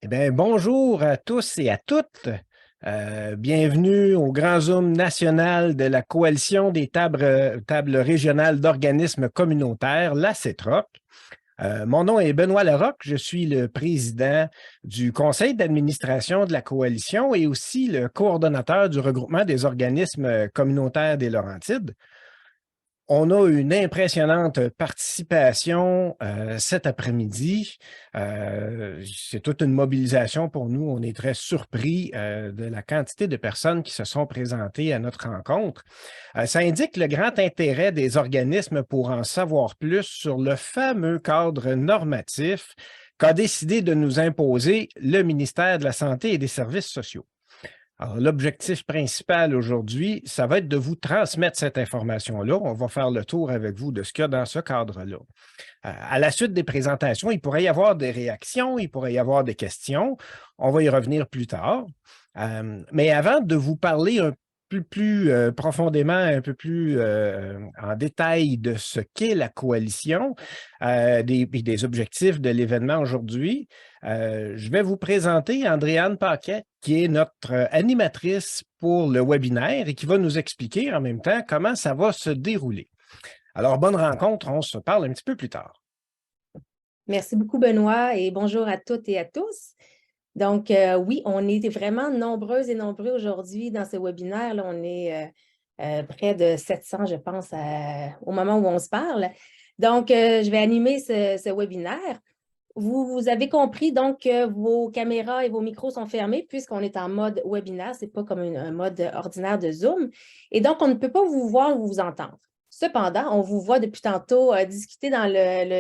Eh bien, bonjour à tous et à toutes. Bienvenue au Grand Zoom national de la Coalition des tables régionales d'organismes communautaires, la CETROC. Mon nom est Benoît Larocque, je suis le président du conseil d'administration de la coalition et aussi le coordonnateur du regroupement des organismes communautaires des Laurentides. On a une impressionnante participation cet après-midi. C'est toute une mobilisation pour nous. On est très surpris de la quantité de personnes qui se sont présentées à notre rencontre. Ça indique le grand intérêt des organismes pour en savoir plus sur le fameux cadre normatif qu'a décidé de nous imposer le ministère de la Santé et des Services sociaux. Alors, l'objectif principal aujourd'hui, ça va être de vous transmettre cette information-là. On va faire le tour avec vous de ce qu'il y a dans ce cadre-là. À la suite des présentations, il pourrait y avoir des réactions, il pourrait y avoir des questions. On va y revenir plus tard. Mais avant de vous parler un peu plus profondément, un peu plus en détail de ce qu'est la coalition, des objectifs de l'événement aujourd'hui, je vais vous présenter Andréane Paquet, qui est notre animatrice pour le webinaire et qui va nous expliquer en même temps comment ça va se dérouler. Alors, bonne rencontre, on se parle un petit peu plus tard. Merci beaucoup, Benoît, et bonjour à toutes et à tous. Donc, oui, on est vraiment nombreuses et nombreux aujourd'hui dans ce webinaire. Là, on est près de 700, je pense, au moment où on se parle. Donc, je vais animer ce webinaire. Vous avez compris donc que vos caméras et vos micros sont fermés puisqu'on est en mode webinaire. Ce n'est pas comme un mode ordinaire de Zoom. Et donc, on ne peut pas vous voir ou vous entendre. Cependant, on vous voit depuis tantôt discuter dans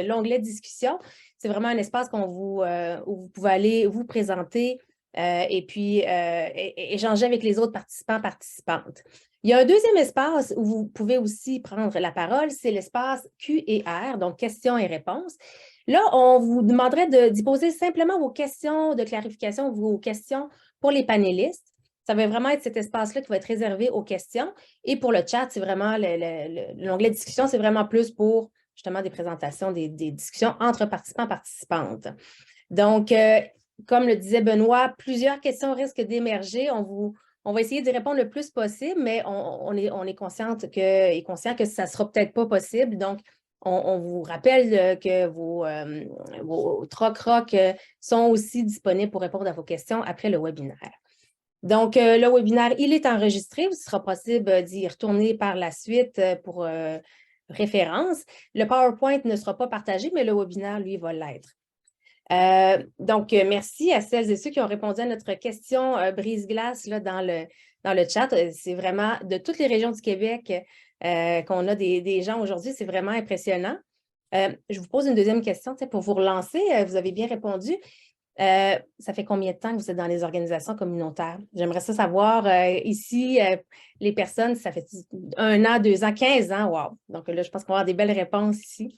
l'onglet discussion. C'est vraiment un espace où vous pouvez aller vous présenter et puis échanger avec les autres participants, participantes. Il y a un deuxième espace où vous pouvez aussi prendre la parole, c'est l'espace Q&R, donc questions et réponses. Là, on vous demanderait d'y poser simplement vos questions de clarification, vos questions pour les panélistes. Ça va vraiment être cet espace-là qui va être réservé aux questions. Et pour le chat, c'est vraiment l'onglet discussion, c'est vraiment plus pour justement des présentations, des discussions entre participants et participantes. Donc, comme le disait Benoît, plusieurs questions risquent d'émerger. On va essayer d'y répondre le plus possible, mais on est conscient que ça ne sera peut-être pas possible. Donc, on vous rappelle que vos troc-roc sont aussi disponibles pour répondre à vos questions après le webinaire. Donc, le webinaire, il est enregistré. Il sera possible d'y retourner par la suite pour référence. Le PowerPoint ne sera pas partagé, mais le webinaire, lui, va l'être. Donc, merci à celles et ceux qui ont répondu à notre question brise-glace dans le chat. C'est vraiment de toutes les régions du Québec qu'on a des gens aujourd'hui. C'est vraiment impressionnant. Je vous pose une deuxième question pour vous relancer. Vous avez bien répondu. Ça fait combien de temps que vous êtes dans les organisations communautaires? J'aimerais ça savoir ici, les personnes, ça fait 1 an, 2 ans, 15 ans, wow! Donc là, je pense qu'on va avoir des belles réponses ici,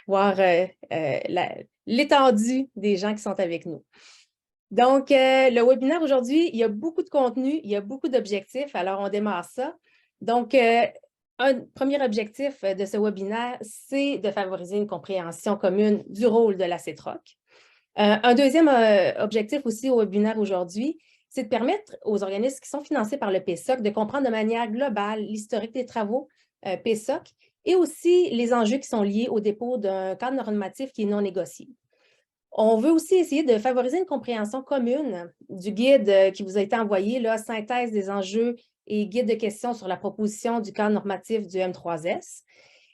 voir l'étendue des gens qui sont avec nous. Donc, le webinaire aujourd'hui, il y a beaucoup de contenu, il y a beaucoup d'objectifs, alors on démarre ça. Donc, un premier objectif de ce webinaire, c'est de favoriser une compréhension commune du rôle de la CETROC. Un deuxième objectif aussi au webinaire aujourd'hui, c'est de permettre aux organismes qui sont financés par le PSOC de comprendre de manière globale l'historique des travaux PSOC et aussi les enjeux qui sont liés au dépôt d'un cadre normatif qui est non négocié. On veut aussi essayer de favoriser une compréhension commune du guide qui vous a été envoyé, là, synthèse des enjeux et guide de questions sur la proposition du cadre normatif du M3S,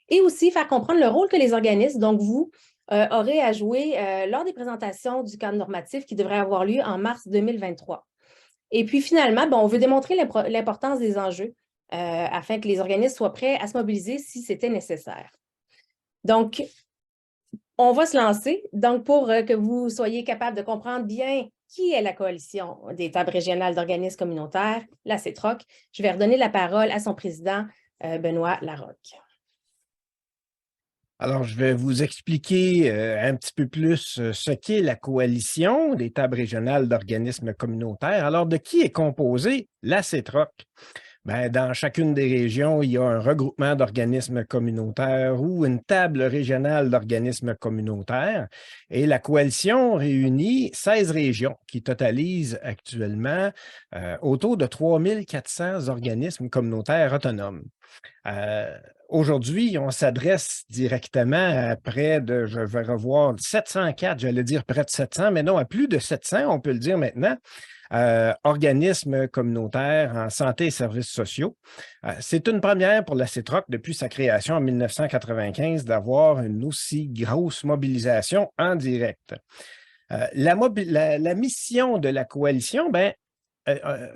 et aussi faire comprendre le rôle que les organismes, donc vous, aurez à jouer lors des présentations du cadre normatif qui devrait avoir lieu en mars 2023. Et puis finalement, on veut démontrer l'importance des enjeux afin que les organismes soient prêts à se mobiliser si c'était nécessaire. Donc, on va se lancer. Donc, pour que vous soyez capable de comprendre bien qui est la coalition des tables régionales d'organismes communautaires, la CETROC, je vais redonner la parole à son président, Benoît Larocque. Alors, je vais vous expliquer un petit peu plus ce qu'est la coalition des tables régionales d'organismes communautaires. Alors, de qui est composée La CETROC, ben, dans chacune des régions, il y a un regroupement d'organismes communautaires ou une table régionale d'organismes communautaires. Et la coalition réunit 16 régions qui totalisent actuellement autour de 3400 organismes communautaires autonomes. Aujourd'hui, on s'adresse directement à près de, je vais revoir, 704, j'allais dire près de 700, mais non, à plus de 700, on peut le dire maintenant, organismes communautaires en santé et services sociaux. C'est une première pour la CETROC depuis sa création en 1995 d'avoir une aussi grosse mobilisation en direct. La mission de la coalition, ben,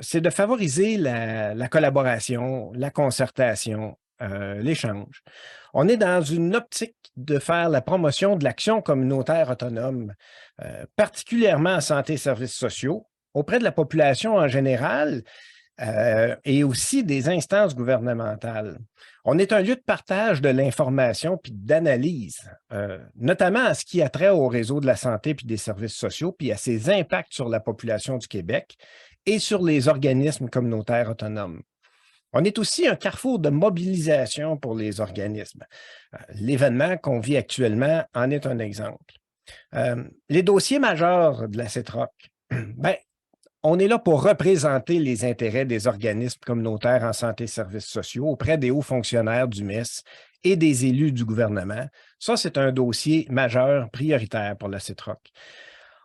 c'est de favoriser la collaboration, la concertation, l'échange. On est dans une optique de faire la promotion de l'action communautaire autonome, particulièrement en santé et services sociaux, auprès de la population en général et aussi des instances gouvernementales. On est un lieu de partage de l'information puis d'analyse, notamment en ce qui a trait au réseau de la santé puis des services sociaux, puis à ses impacts sur la population du Québec et sur les organismes communautaires autonomes. On est aussi un carrefour de mobilisation pour les organismes. L'événement qu'on vit actuellement en est un exemple. Les dossiers majeurs de la CETROC, ben, on est là pour représenter les intérêts des organismes communautaires en santé et services sociaux auprès des hauts fonctionnaires du MES et des élus du gouvernement. Ça, c'est un dossier majeur, prioritaire pour la CETROC.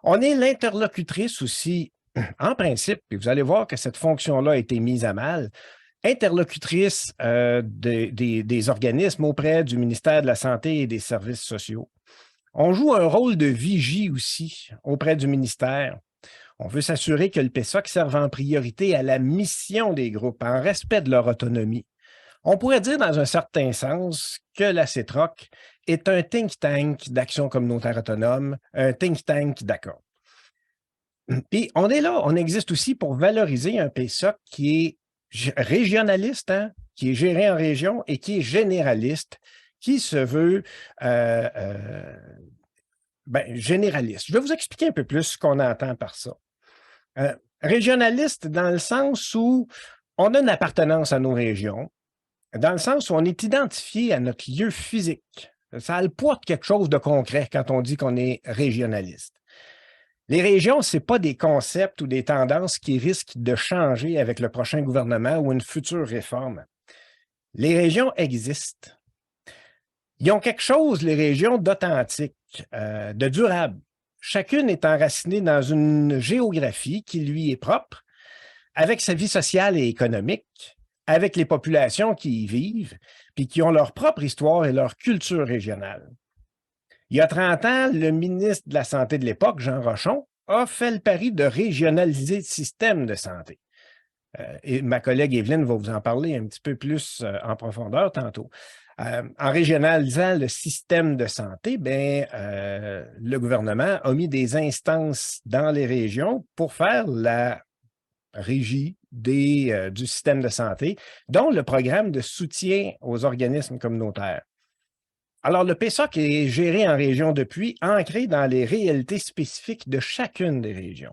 On est l'interlocutrice aussi, en principe, et vous allez voir que cette fonction-là a été mise à mal, interlocutrice des organismes auprès du ministère de la Santé et des Services sociaux. On joue un rôle de vigie aussi auprès du ministère. On veut s'assurer que le PSOC serve en priorité à la mission des groupes, en respect de leur autonomie. On pourrait dire dans un certain sens que la CETROC est un think tank d'action communautaire autonome, un think tank d'accord. Puis on est là, on existe aussi pour valoriser un PSOC qui est régionaliste, hein, qui est géré en région et qui est généraliste, qui se veut généraliste. Je vais vous expliquer un peu plus ce qu'on entend par ça. Régionaliste dans le sens où on a une appartenance à nos régions, dans le sens où on est identifié à notre lieu physique. Ça a le poids de quelque chose de concret quand on dit qu'on est régionaliste. Les régions, ce n'est pas des concepts ou des tendances qui risquent de changer avec le prochain gouvernement ou une future réforme. Les régions existent. Ils ont quelque chose, les régions, d'authentique, de durable. Chacune est enracinée dans une géographie qui lui est propre, avec sa vie sociale et économique, avec les populations qui y vivent, puis qui ont leur propre histoire et leur culture régionale. Il y a 30 ans, le ministre de la Santé de l'époque, Jean Rochon, a fait le pari de régionaliser le système de santé. Et ma collègue Evelyne va vous en parler un petit peu plus en profondeur tantôt. En régionalisant le système de santé, le gouvernement a mis des instances dans les régions pour faire la régie du système de santé, dont le programme de soutien aux organismes communautaires. Alors, le PSOC est géré en région depuis, ancré dans les réalités spécifiques de chacune des régions.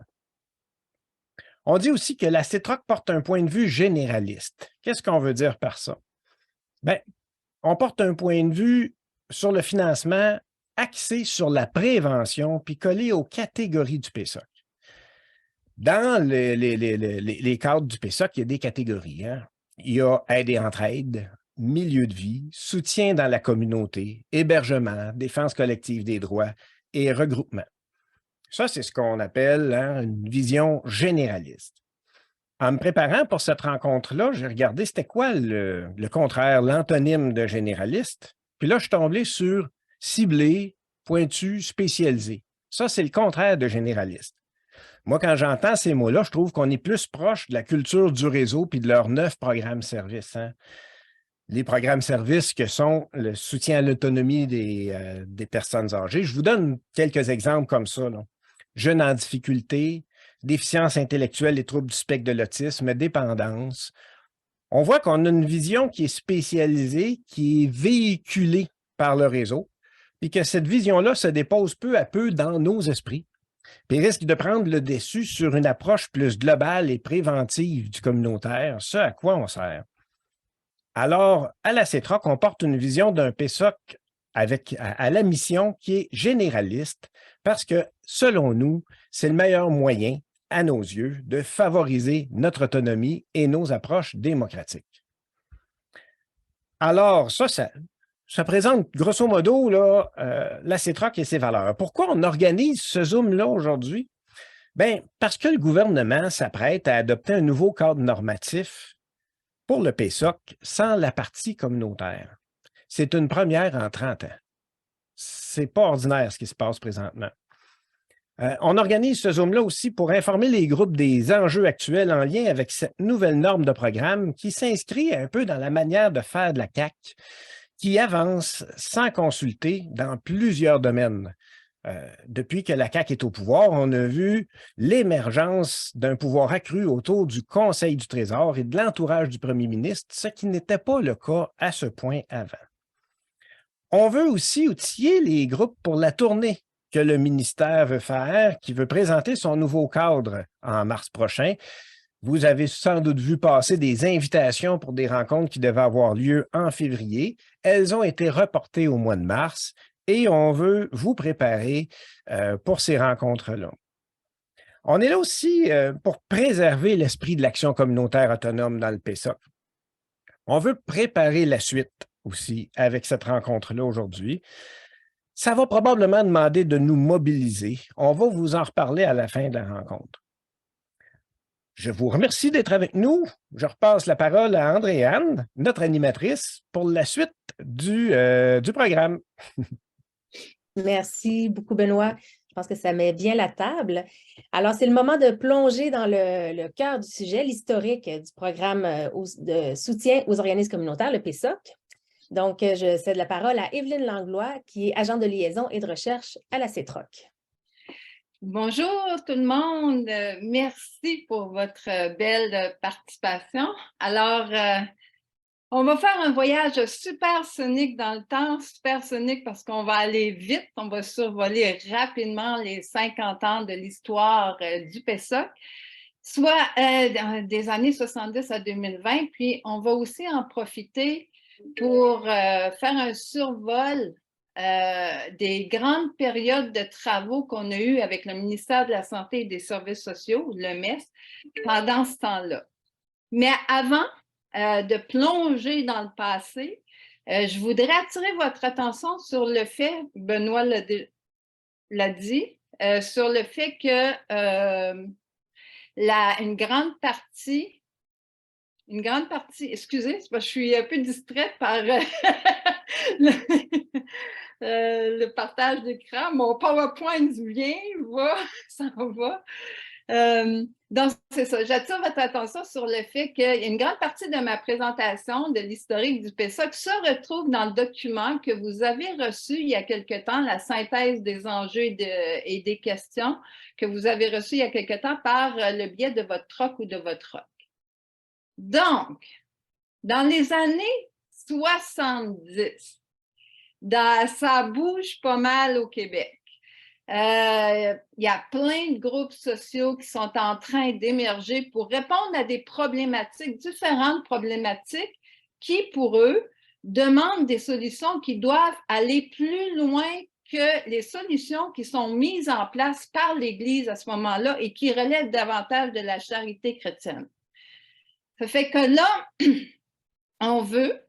On dit aussi que la CETROC porte un point de vue généraliste. Qu'est-ce qu'on veut dire par ça? Bien, on porte un point de vue sur le financement axé sur la prévention puis collé aux catégories du PSOC. Dans les cadres du PSOC, il y a des catégories. Hein? Il y a aide et entraide, milieu de vie, soutien dans la communauté, hébergement, défense collective des droits et regroupement. Ça, c'est ce qu'on appelle une vision généraliste. En me préparant pour cette rencontre-là, j'ai regardé c'était quoi le contraire, l'antonyme de généraliste. Puis là, je suis tombé sur ciblé, pointu, spécialisé. Ça, c'est le contraire de généraliste. Moi, quand j'entends ces mots-là, je trouve qu'on est plus proche de la culture du réseau puis de leurs 9 programmes-services. Hein? Les programmes-services que sont le soutien à l'autonomie des personnes âgées. Je vous donne quelques exemples comme ça. Là. Jeunes en difficulté, déficience intellectuelle et troubles du spectre de l'autisme, dépendance. On voit qu'on a une vision qui est spécialisée, qui est véhiculée par le réseau, puis que cette vision-là se dépose peu à peu dans nos esprits. puis risque de prendre le dessus sur une approche plus globale et préventive du communautaire, ce à quoi on sert. Alors, à la CETROC, on porte une vision d'un PSOC à la mission qui est généraliste parce que, selon nous, c'est le meilleur moyen, à nos yeux, de favoriser notre autonomie et nos approches démocratiques. Alors, ça présente grosso modo là, la CETROC et ses valeurs. Pourquoi on organise ce Zoom-là aujourd'hui? Bien, parce que le gouvernement s'apprête à adopter un nouveau cadre normatif pour le PSOC sans la partie communautaire. C'est une première en 30 ans. C'est pas ordinaire ce qui se passe présentement. On organise ce Zoom-là aussi pour informer les groupes des enjeux actuels en lien avec cette nouvelle norme de programme qui s'inscrit un peu dans la manière de faire de la CAQ, qui avance sans consulter dans plusieurs domaines. Depuis que la CAQ est au pouvoir, on a vu l'émergence d'un pouvoir accru autour du Conseil du Trésor et de l'entourage du premier ministre, ce qui n'était pas le cas à ce point avant. On veut aussi outiller les groupes pour la tournée que le ministère veut faire, qui veut présenter son nouveau cadre en mars prochain. Vous avez sans doute vu passer des invitations pour des rencontres qui devaient avoir lieu en février. Elles ont été reportées au mois de mars et on veut vous préparer pour ces rencontres-là. On est là aussi pour préserver l'esprit de l'action communautaire autonome dans le PSOC. On veut préparer la suite aussi avec cette rencontre-là aujourd'hui. Ça va probablement demander de nous mobiliser. On va vous en reparler à la fin de la rencontre. Je vous remercie d'être avec nous. Je repasse la parole à Andréanne, notre animatrice, pour la suite du programme. Merci beaucoup, Benoît. Je pense que ça met bien la table. Alors, c'est le moment de plonger dans le cœur du sujet, l'historique du programme de soutien aux organismes communautaires, le PSOC. Donc, je cède la parole à Évelyne Langlois, qui est agente de liaison et de recherche à la CETROC. Bonjour tout le monde. Merci pour votre belle participation. Alors, on va faire un voyage supersonique dans le temps, supersonique parce qu'on va aller vite, on va survoler rapidement les 50 ans de l'histoire du PSOC, soit des années 70 à 2020, puis on va aussi en profiter pour faire un survol des grandes périodes de travaux qu'on a eues avec le ministère de la Santé et des Services sociaux, le MES, pendant ce temps-là. Mais avant de plonger dans le passé, je voudrais attirer votre attention sur le fait, Benoît l'a dit, sur le fait que une grande partie, excusez, je suis un peu distraite par le partage d'écran. Mon PowerPoint vient, va, s'en va. Donc, c'est ça. J'attire votre attention sur le fait qu'une grande partie de ma présentation de l'historique du PSOC se retrouve dans le document que vous avez reçu il y a quelque temps, la synthèse des enjeux et des questions que vous avez reçu il y a quelque temps par le biais de votre troc ou de votre roc. Donc, dans les années 70, ça bouge pas mal au Québec. Il y a plein de groupes sociaux qui sont en train d'émerger pour répondre à des problématiques, différentes problématiques qui, pour eux, demandent des solutions qui doivent aller plus loin que les solutions qui sont mises en place par l'Église à ce moment-là et qui relèvent davantage de la charité chrétienne. Ça fait que là, on veut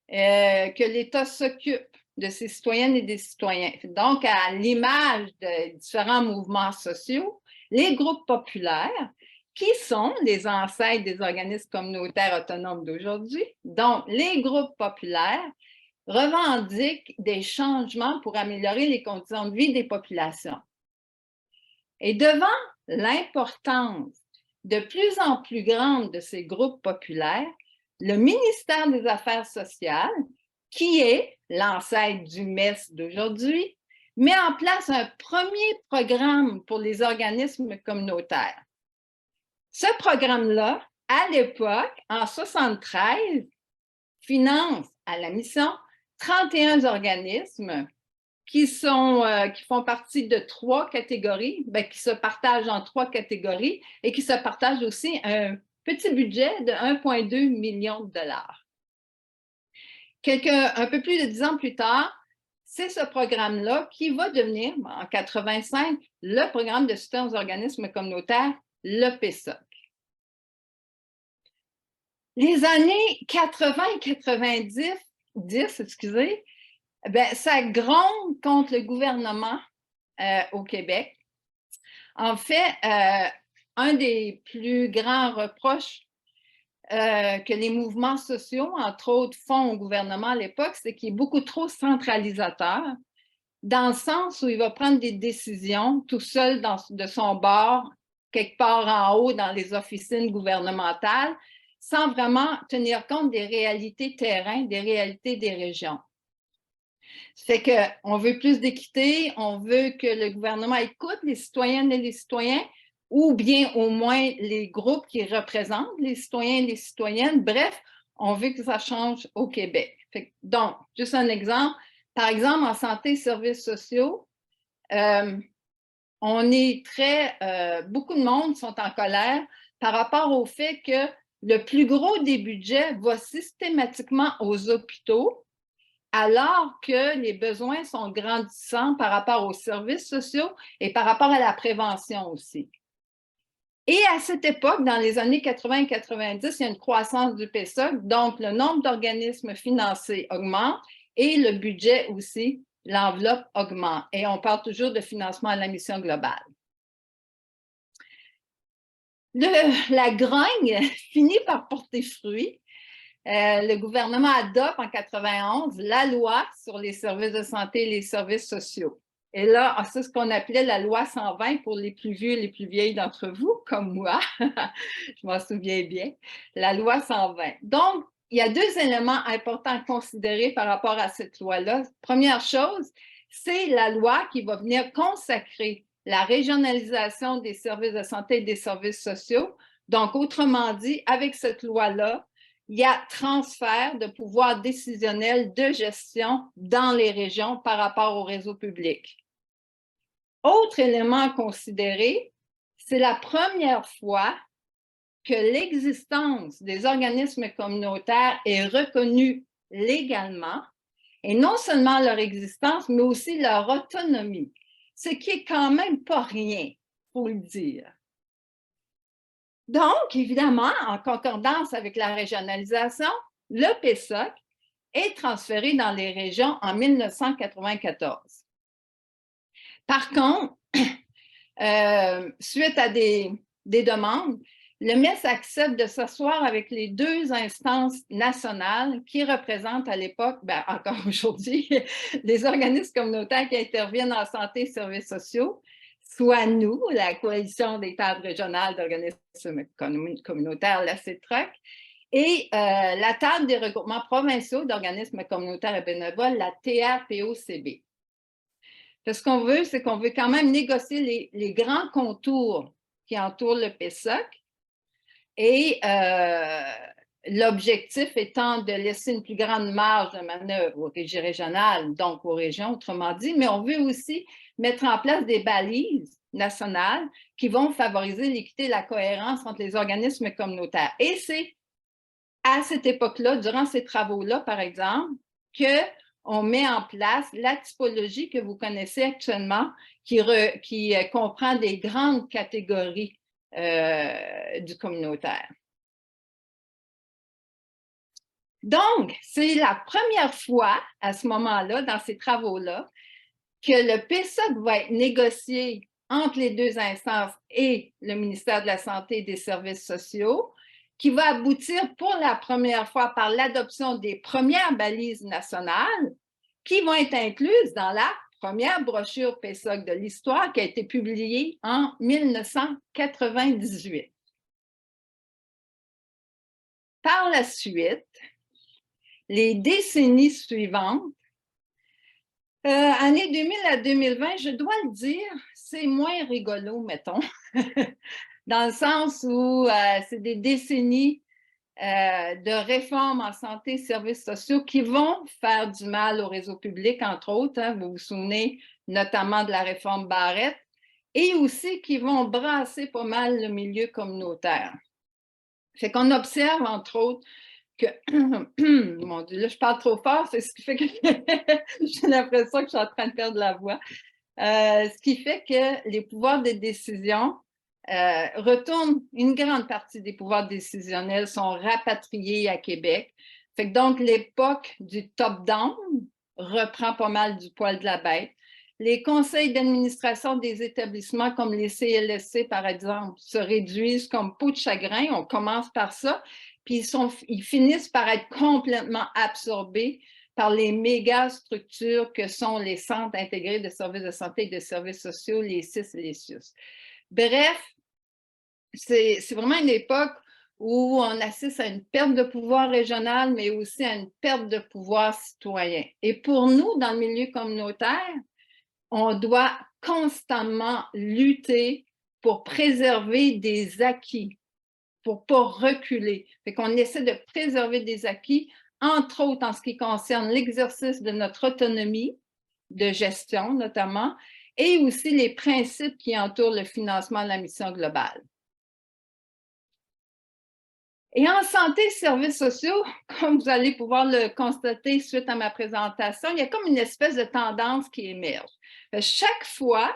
que l'État s'occupe de ses citoyennes et des citoyens. Donc, à l'image de différents mouvements sociaux, les groupes populaires, qui sont les ancêtres des organismes communautaires autonomes d'aujourd'hui, donc les groupes populaires, revendiquent des changements pour améliorer les conditions de vie des populations. Et devant l'importance de plus en plus grande de ces groupes populaires, le ministère des Affaires sociales, qui est l'ancêtre du MES d'aujourd'hui, met en place un premier programme pour les organismes communautaires. Ce programme-là, à l'époque, en 1973, finance à la mission 31 organismes qui font partie de 3 catégories, qui se partagent en 3 catégories et qui se partagent aussi un petit budget de 1,2 million de dollars. Un peu plus de 10 ans plus tard, c'est ce programme-là qui va devenir, en 85, le programme de soutien aux organismes communautaires, le PESOC. Les années 80 et 90, ça gronde contre le gouvernement au Québec. En fait, un des plus grands reproches que les mouvements sociaux, entre autres, font au gouvernement à l'époque, c'est qu'il est beaucoup trop centralisateur, dans le sens où il va prendre des décisions tout seul de son bord, quelque part en haut dans les officines gouvernementales, sans vraiment tenir compte des réalités terrain, des réalités des régions. Ça fait qu'on veut plus d'équité, on veut que le gouvernement écoute les citoyennes et les citoyens, ou bien au moins les groupes qui représentent les citoyens et les citoyennes. Bref, on veut que ça change au Québec. Donc, juste un exemple. Par exemple, en santé et services sociaux, on est beaucoup de monde sont en colère par rapport au fait que le plus gros des budgets va systématiquement aux hôpitaux, alors que les besoins sont grandissants par rapport aux services sociaux et par rapport à la prévention aussi. Et à cette époque, dans les années 80 et 90, il y a une croissance du PESOC, donc le nombre d'organismes financés augmente et le budget aussi, l'enveloppe augmente. Et on parle toujours de financement à la mission globale. La grogne finit par porter fruit. Le gouvernement adopte en 91 la loi sur les services de santé et les services sociaux. Et là, c'est ce qu'on appelait la loi 120 pour les plus vieux et les plus vieilles d'entre vous, comme moi. Je m'en souviens bien. La loi 120. Donc, il y a 2 éléments importants à considérer par rapport à cette loi-là. Première chose, c'est la loi qui va venir consacrer la régionalisation des services de santé et des services sociaux. Donc, autrement dit, avec cette loi-là, il y a transfert de pouvoir décisionnel de gestion dans les régions par rapport au réseau public. Autre élément à considérer, c'est la première fois que l'existence des organismes communautaires est reconnue légalement, et non seulement leur existence, mais aussi leur autonomie, ce qui est quand même pas rien, il faut le dire. Donc, évidemment, en concordance avec la régionalisation, le PESOC est transféré dans les régions en 1994. Par contre, suite à des demandes, le MES accepte de s'asseoir avec les 2 instances nationales qui représentent à l'époque, encore aujourd'hui, les organismes communautaires qui interviennent en santé et services sociaux, soit nous, la Coalition des tables régionales d'organismes communautaires, la CETROC, et la table des regroupements provinciaux d'organismes communautaires et bénévoles, la TRPOCB. Ce qu'on veut, c'est qu'on veut quand même négocier les grands contours qui entourent le PESOC, et l'objectif étant de laisser une plus grande marge de manœuvre aux régies régionales, donc aux régions, autrement dit, mais on veut aussi mettre en place des balises nationales qui vont favoriser l'équité et la cohérence entre les organismes communautaires. Et c'est à cette époque-là, durant ces travaux-là, par exemple, qu'on met en place la typologie que vous connaissez actuellement, qui comprend des grandes catégories du communautaire. Donc, c'est la première fois, à ce moment-là, dans ces travaux-là, que le PESOC va être négocié entre les 2 instances et le ministère de la Santé et des Services sociaux, qui va aboutir pour la première fois par l'adoption des premières balises nationales qui vont être incluses dans la première brochure PESOC de l'histoire qui a été publiée en 1998. Par la suite, les décennies suivantes, année 2000 à 2020, je dois le dire, c'est moins rigolo, mettons, dans le sens où c'est des décennies de réformes en santé et services sociaux qui vont faire du mal au réseau public, entre autres. Hein, vous vous souvenez notamment de la réforme Barrette, et aussi qui vont brasser pas mal le milieu communautaire. Fait qu'on observe, entre autres, que, mon Dieu, là, je parle trop fort, c'est ce qui fait que j'ai l'impression que je suis en train de perdre la voix. Ce qui fait que les pouvoirs de décision retournent, une grande partie des pouvoirs décisionnels sont rapatriés à Québec. Fait que donc, l'époque du top-down reprend pas mal du poil de la bête. Les conseils d'administration des établissements comme les CLSC, par exemple, se réduisent comme peau de chagrin. On commence par ça, puis ils finissent par être complètement absorbés par les méga structures que sont les centres intégrés de services de santé et de services sociaux, les CIS et les CIUS. Bref, c'est vraiment une époque où on assiste à une perte de pouvoir régional, mais aussi à une perte de pouvoir citoyen. Et pour nous, dans le milieu communautaire, on doit constamment lutter pour préserver des acquis, pour ne pas reculer. Fait qu'on essaie de préserver des acquis, entre autres en ce qui concerne l'exercice de notre autonomie de gestion notamment, et aussi les principes qui entourent le financement de la mission globale. Et en santé et services sociaux, comme vous allez pouvoir le constater suite à ma présentation, il y a comme une espèce de tendance qui émerge. Chaque fois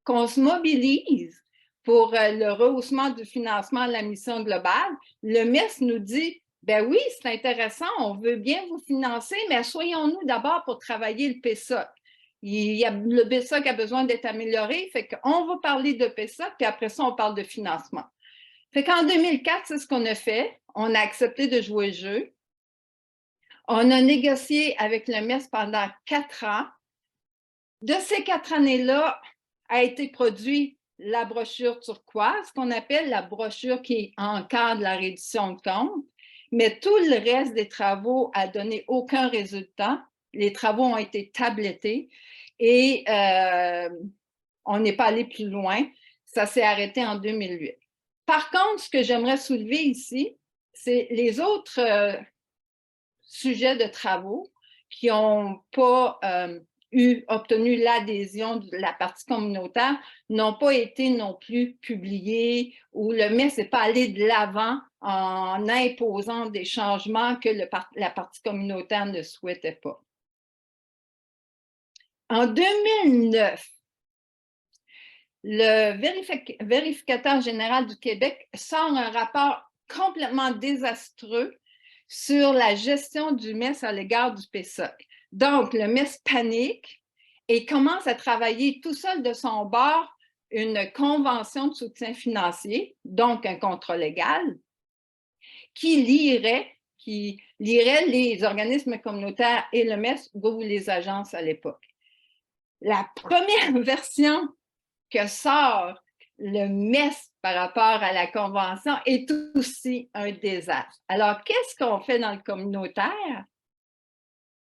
qu'on se mobilise pour le rehaussement du financement de la mission globale, le MES nous dit « ben oui, c'est intéressant, on veut bien vous financer, mais soyons-nous d'abord pour travailler le PSOC. Le PSOC a besoin d'être amélioré, fait qu'on va parler de PSOC, puis après ça, on parle de financement. » Fait qu'en 2004, c'est ce qu'on a fait. On a accepté de jouer le jeu. On a négocié avec le MES pendant 4 ans. De ces 4 années-là a été produite la brochure turquoise, qu'on appelle la brochure qui encadre la reddition de comptes. Mais tout le reste des travaux n'a donné aucun résultat. Les travaux ont été tablettés et on n'est pas allé plus loin. Ça s'est arrêté en 2008. Par contre, ce que j'aimerais soulever ici, c'est les autres sujets de travaux qui n'ont pas obtenu l'adhésion de la partie communautaire, n'ont pas été non plus publiés ou le MES n'est pas allé de l'avant en imposant des changements que la partie communautaire ne souhaitait pas. En 2009, le vérificateur général du Québec sort un rapport complètement désastreux sur la gestion du MES à l'égard du PSOC. Donc, le MES panique et commence à travailler tout seul de son bord une convention de soutien financier, donc un contrat légal, qui lierait les organismes communautaires et le MES ou les agences à l'époque. La première version que sort le MES par rapport à la Convention est aussi un désastre. Alors, qu'est-ce qu'on fait dans le communautaire?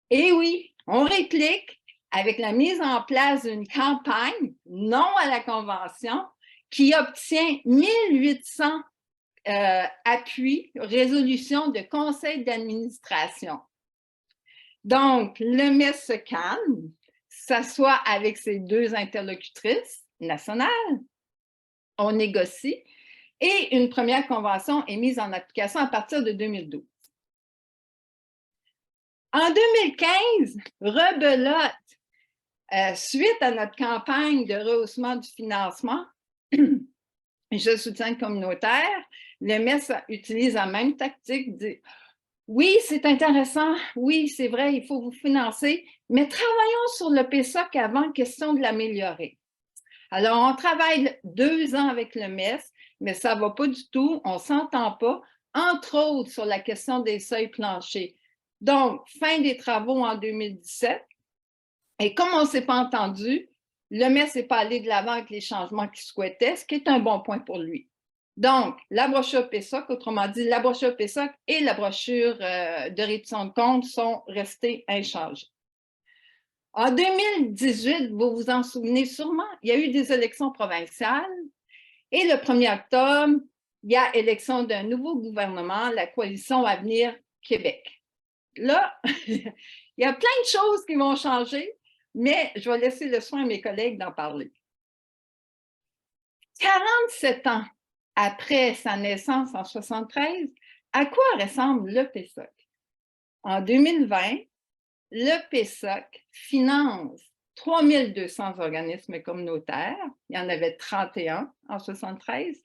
Eh oui, on réplique avec la mise en place d'une campagne non à la Convention qui obtient 1800 appuis, résolutions de conseil d'administration. Donc, le MES se calme, s'assoit avec ses 2 interlocutrices nationales, on négocie et une première convention est mise en application à partir de 2012. En 2015, rebelote, suite à notre campagne de rehaussement du financement, je soutiens communautaire, le MES utilise la même tactique, dit oui, c'est intéressant, oui, c'est vrai, il faut vous financer, mais travaillons sur le PSOC avant, question de l'améliorer. Alors, on travaille 2 ans avec le MES, mais ça ne va pas du tout, on ne s'entend pas, entre autres sur la question des seuils planchers. Donc, fin des travaux en 2017, et comme on ne s'est pas entendu, le MES n'est pas allé de l'avant avec les changements qu'il souhaitait, ce qui est un bon point pour lui. Donc, la brochure PSOC, autrement dit, la brochure PSOC et la brochure de reddition de comptes sont restées inchangées. En 2018, vous vous en souvenez sûrement, il y a eu des élections provinciales et le 1er octobre, il y a élection d'un nouveau gouvernement, la coalition Avenir Québec. Là, il y a plein de choses qui vont changer, mais je vais laisser le soin à mes collègues d'en parler. 47 ans après sa naissance en 1973, à quoi ressemble le PSOC? En 2020, le PSOC finance 3200 organismes communautaires, il y en avait 31 en 1973,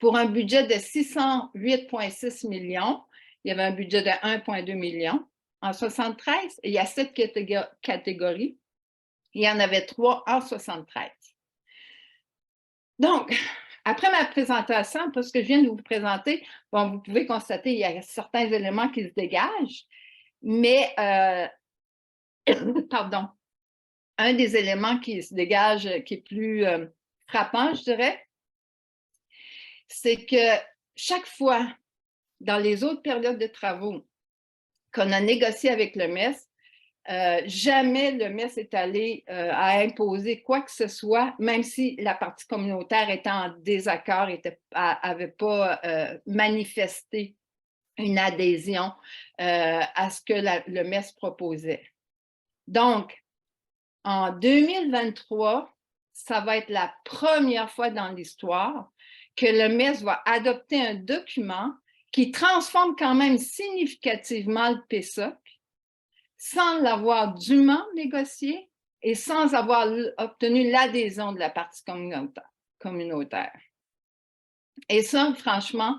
pour un budget de 608,6 millions. Il y avait un budget de 1,2 million en 1973. Il y a 7 catégories. Il y en avait 3 en 1973. Donc, après ma présentation, parce que je viens de vous présenter, bon, vous pouvez constater qu'il y a certains éléments qui se dégagent, mais, pardon, un des éléments qui se dégage, qui est plus frappant, je dirais, c'est que chaque fois, dans les autres périodes de travaux qu'on a négocié avec le MES, jamais le MES est allé à imposer quoi que ce soit, même si la partie communautaire était en désaccord, n'avait pas manifesté une adhésion à ce que le MES proposait. Donc, en 2023, ça va être la première fois dans l'histoire que le MES va adopter un document qui transforme quand même significativement le PSOC sans l'avoir dûment négocié et sans avoir obtenu l'adhésion de la partie communautaire. Et ça, franchement,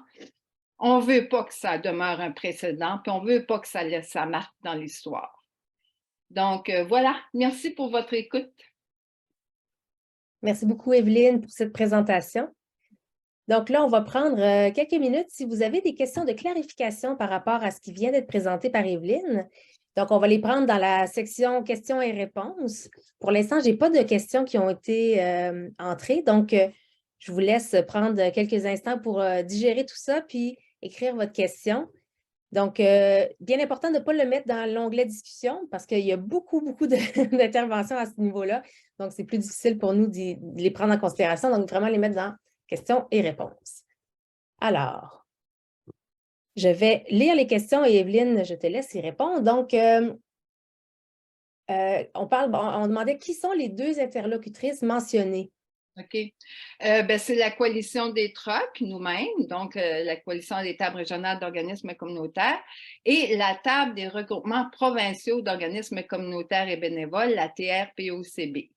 on ne veut pas que ça demeure un précédent, puis on ne veut pas que ça laisse sa marque dans l'histoire. Donc, voilà. Merci pour votre écoute. Merci beaucoup, Evelyne, pour cette présentation. Donc là, on va prendre quelques minutes. Si vous avez des questions de clarification par rapport à ce qui vient d'être présenté par Evelyne, donc on va les prendre dans la section questions et réponses. Pour l'instant, je n'ai pas de questions qui ont été entrées, donc je vous laisse prendre quelques instants pour digérer tout ça, puis écrire votre question. Donc, bien important de ne pas le mettre dans l'onglet discussion parce qu'il y a beaucoup d'interventions à ce niveau-là. Donc, c'est plus difficile pour nous de les prendre en considération. Donc, vraiment les mettre dans questions et réponses. Alors, je vais lire les questions et Evelyne, je te laisse y répondre. Donc, on demandait qui sont les 2 interlocutrices mentionnées. OK. C'est la coalition des TROC, nous-mêmes, donc la coalition des tables régionales d'organismes communautaires, et la table des regroupements provinciaux d'organismes communautaires et bénévoles, la TRPOCB.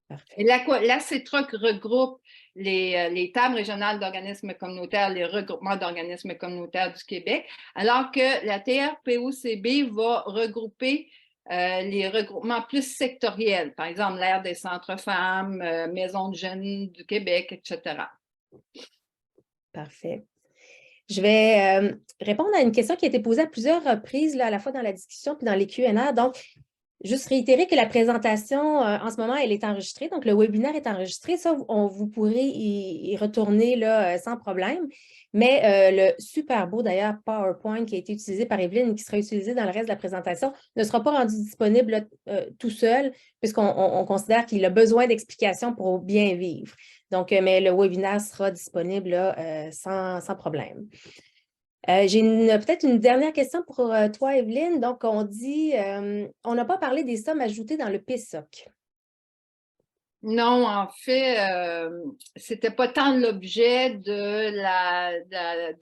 Parfait. Et la CETROC regroupe les tables régionales d'organismes communautaires, les regroupements d'organismes communautaires du Québec, alors que la TRPOCB va regrouper les regroupements plus sectoriels, par exemple l'Aire des centres femmes, Maison de jeunes du Québec, etc. Parfait. Je vais répondre à une question qui a été posée à plusieurs reprises, là, à la fois dans la discussion puis dans les Q&A. Donc, juste réitérer que la présentation, en ce moment, elle est enregistrée. Donc, le webinaire est enregistré. Ça, vous pourrez y retourner là, sans problème. Mais le super beau, d'ailleurs, PowerPoint qui a été utilisé par Evelyne et qui sera utilisé dans le reste de la présentation ne sera pas rendu disponible tout seul puisqu'on considère qu'il a besoin d'explications pour bien vivre. Donc, mais le webinaire sera disponible là, sans problème. J'ai peut-être une dernière question pour toi, Evelyne. Donc, on dit, on n'a pas parlé des sommes ajoutées dans le PSOC. Non, en fait, c'était pas tant l'objet de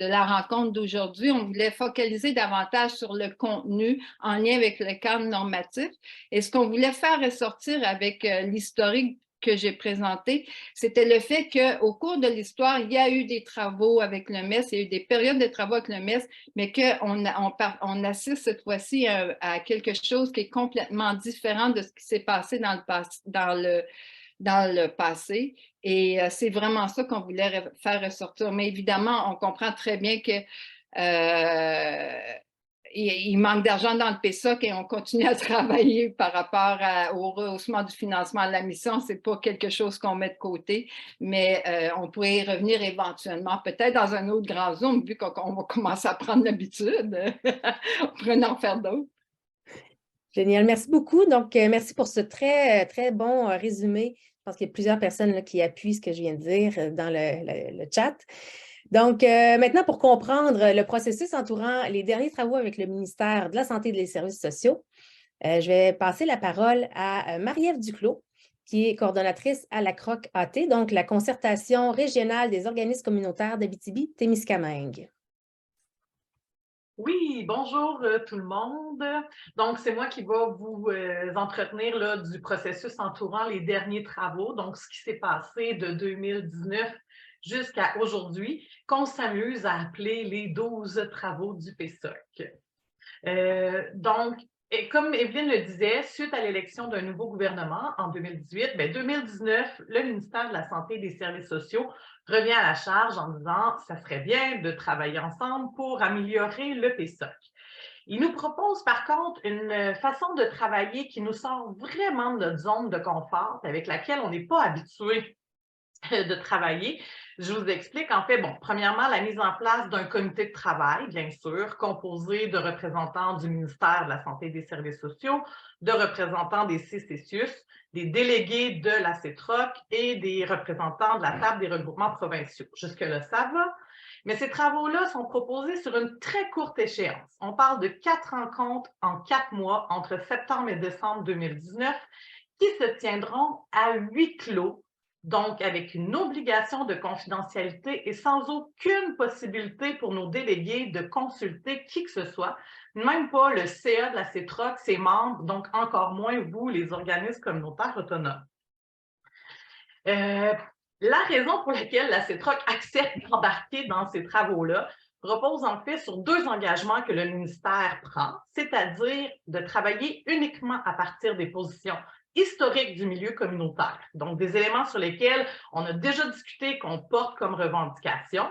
la rencontre d'aujourd'hui. On voulait focaliser davantage sur le contenu en lien avec le cadre normatif. Et ce qu'on voulait faire ressortir avec l'historique que j'ai présenté, c'était le fait qu'au cours de l'histoire, il y a eu des travaux avec le MES, il y a eu des périodes de travaux avec le MES, mais qu'on assiste cette fois-ci à quelque chose qui est complètement différent de ce qui s'est passé dans le passé. Et c'est vraiment ça qu'on voulait faire ressortir. Mais évidemment, on comprend très bien que il manque d'argent dans le PSOC et on continue à travailler par rapport au rehaussement du financement de la mission. Ce n'est pas quelque chose qu'on met de côté, mais on pourrait y revenir éventuellement, peut-être dans un autre grand Zoom, vu qu'on va commencer à prendre l'habitude. On pourrait en faire d'autres. Génial, merci beaucoup. Donc, merci pour ce très bon résumé pense qu'il y a plusieurs personnes là, qui appuient ce que je viens de dire dans le chat. Donc, maintenant, pour comprendre le processus entourant les derniers travaux avec le ministère de la Santé et des Services sociaux, je vais passer la parole à Marie-Ève Duclos, qui est coordonnatrice à la CROC-AT, donc la concertation régionale des organismes communautaires d'Abitibi-Témiscamingue. Oui, bonjour tout le monde. Donc, c'est moi qui va vous entretenir là, du processus entourant les derniers travaux, donc ce qui s'est passé de 2019 jusqu'à aujourd'hui, qu'on s'amuse à appeler les 12 travaux du PSOC. Donc, et comme Evelyne le disait, suite à l'élection d'un nouveau gouvernement en 2018, 2019, le ministère de la Santé et des Services sociaux revient à la charge en disant « ça serait bien de travailler ensemble pour améliorer le PSOC ». Il nous propose par contre une façon de travailler qui nous sort vraiment de notre zone de confort avec laquelle on n'est pas habitué de travailler. Je vous explique. En fait, premièrement, la mise en place d'un comité de travail, bien sûr, composé de représentants du ministère de la Santé et des Services sociaux, de représentants des CCCIUS, des délégués de la CETROC et des représentants de la table des regroupements provinciaux. Jusque-là, ça va. Mais ces travaux-là sont proposés sur une très courte échéance. On parle de 4 rencontres en 4 mois entre septembre et décembre 2019 qui se tiendront à huis clos, donc avec une obligation de confidentialité et sans aucune possibilité pour nos délégués de consulter qui que ce soit, même pas le CA de la CETROC, ses membres, donc encore moins vous, les organismes communautaires autonomes. La raison pour laquelle la CETROC accepte d'embarquer dans ces travaux-là repose en fait sur 2 engagements que le ministère prend, c'est-à-dire de travailler uniquement à partir des positions historiques du milieu communautaire, donc des éléments sur lesquels on a déjà discuté qu'on porte comme revendication,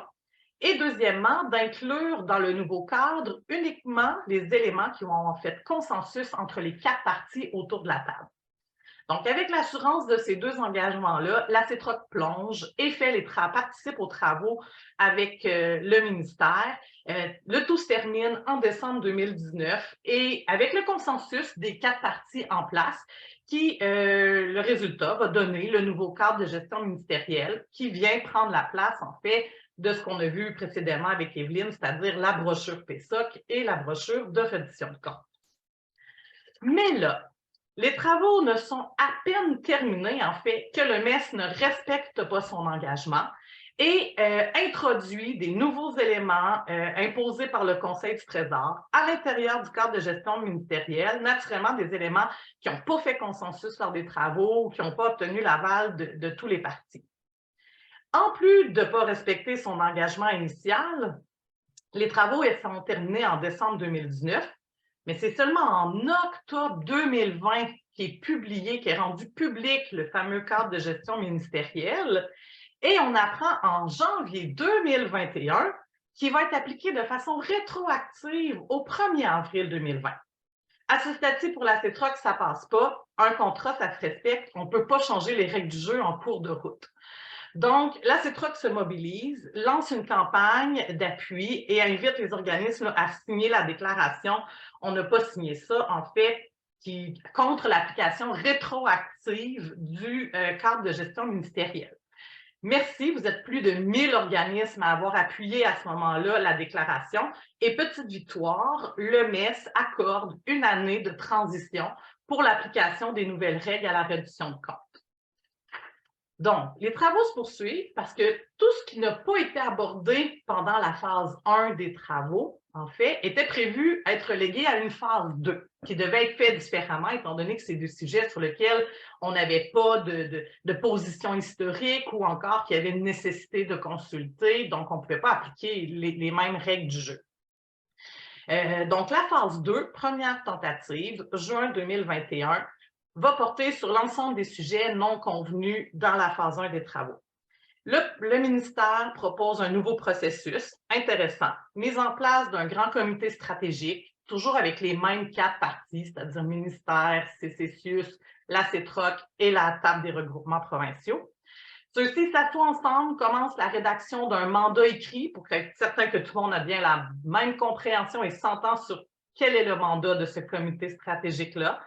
et deuxièmement, d'inclure dans le nouveau cadre uniquement les éléments qui ont en fait consensus entre les 4 parties autour de la table. Donc, avec l'assurance de ces 2 engagements-là, la CETROC plonge et participe aux travaux avec le ministère. Le tout se termine en décembre 2019 et avec le consensus des 4 parties en place, le résultat va donner le nouveau cadre de gestion ministérielle qui vient prendre la place, en fait, de ce qu'on a vu précédemment avec Evelyne, c'est-à-dire la brochure PSOC et la brochure de reddition de comptes. Mais là, les travaux ne sont à peine terminés, en fait, que le MES ne respecte pas son engagement et introduit des nouveaux éléments imposés par le Conseil du Trésor à l'intérieur du cadre de gestion ministérielle, naturellement des éléments qui n'ont pas fait consensus lors des travaux ou qui n'ont pas obtenu l'aval de tous les partis. En plus de ne pas respecter son engagement initial, les travaux sont terminés en décembre 2019, mais c'est seulement en octobre 2020 qui est rendu public le fameux cadre de gestion ministérielle, et on apprend en janvier 2021 qu'il va être appliqué de façon rétroactive au 1er avril 2020. À ce stade-ci, pour la CETROC, ça ne passe pas. Un contrat, ça se respecte. On ne peut pas changer les règles du jeu en cours de route. Donc, la CETROC se mobilise, lance une campagne d'appui et invite les organismes à signer la déclaration. On n'a pas signé ça, en fait, contre l'application rétroactive du cadre de gestion ministérielle. Merci, vous êtes plus de 1000 organismes à avoir appuyé à ce moment-là la déclaration. Et petite victoire, le MES accorde 1 année de transition pour l'application des nouvelles règles à la réduction de comptes. Donc, les travaux se poursuivent parce que tout ce qui n'a pas été abordé pendant la phase 1 des travaux, en fait, était prévu être légué à une phase 2, qui devait être fait différemment, étant donné que c'est des sujets sur lesquels on n'avait pas de position historique ou encore qu'il y avait une nécessité de consulter, donc on ne pouvait pas appliquer les mêmes règles du jeu. Donc, la phase 2, première tentative, juin 2021, va porter sur l'ensemble des sujets non convenus dans la phase 1 des travaux. Le ministère propose un nouveau processus intéressant, mise en place d'un grand comité stratégique, toujours avec les mêmes 4 parties, c'est-à-dire ministère, CCCIUS, la CETROC et la table des regroupements provinciaux. Ceux-ci s'assoient ensemble, commencent la rédaction d'un mandat écrit pour être certain que tout le monde a bien la même compréhension et s'entend sur quel est le mandat de ce comité stratégique-là.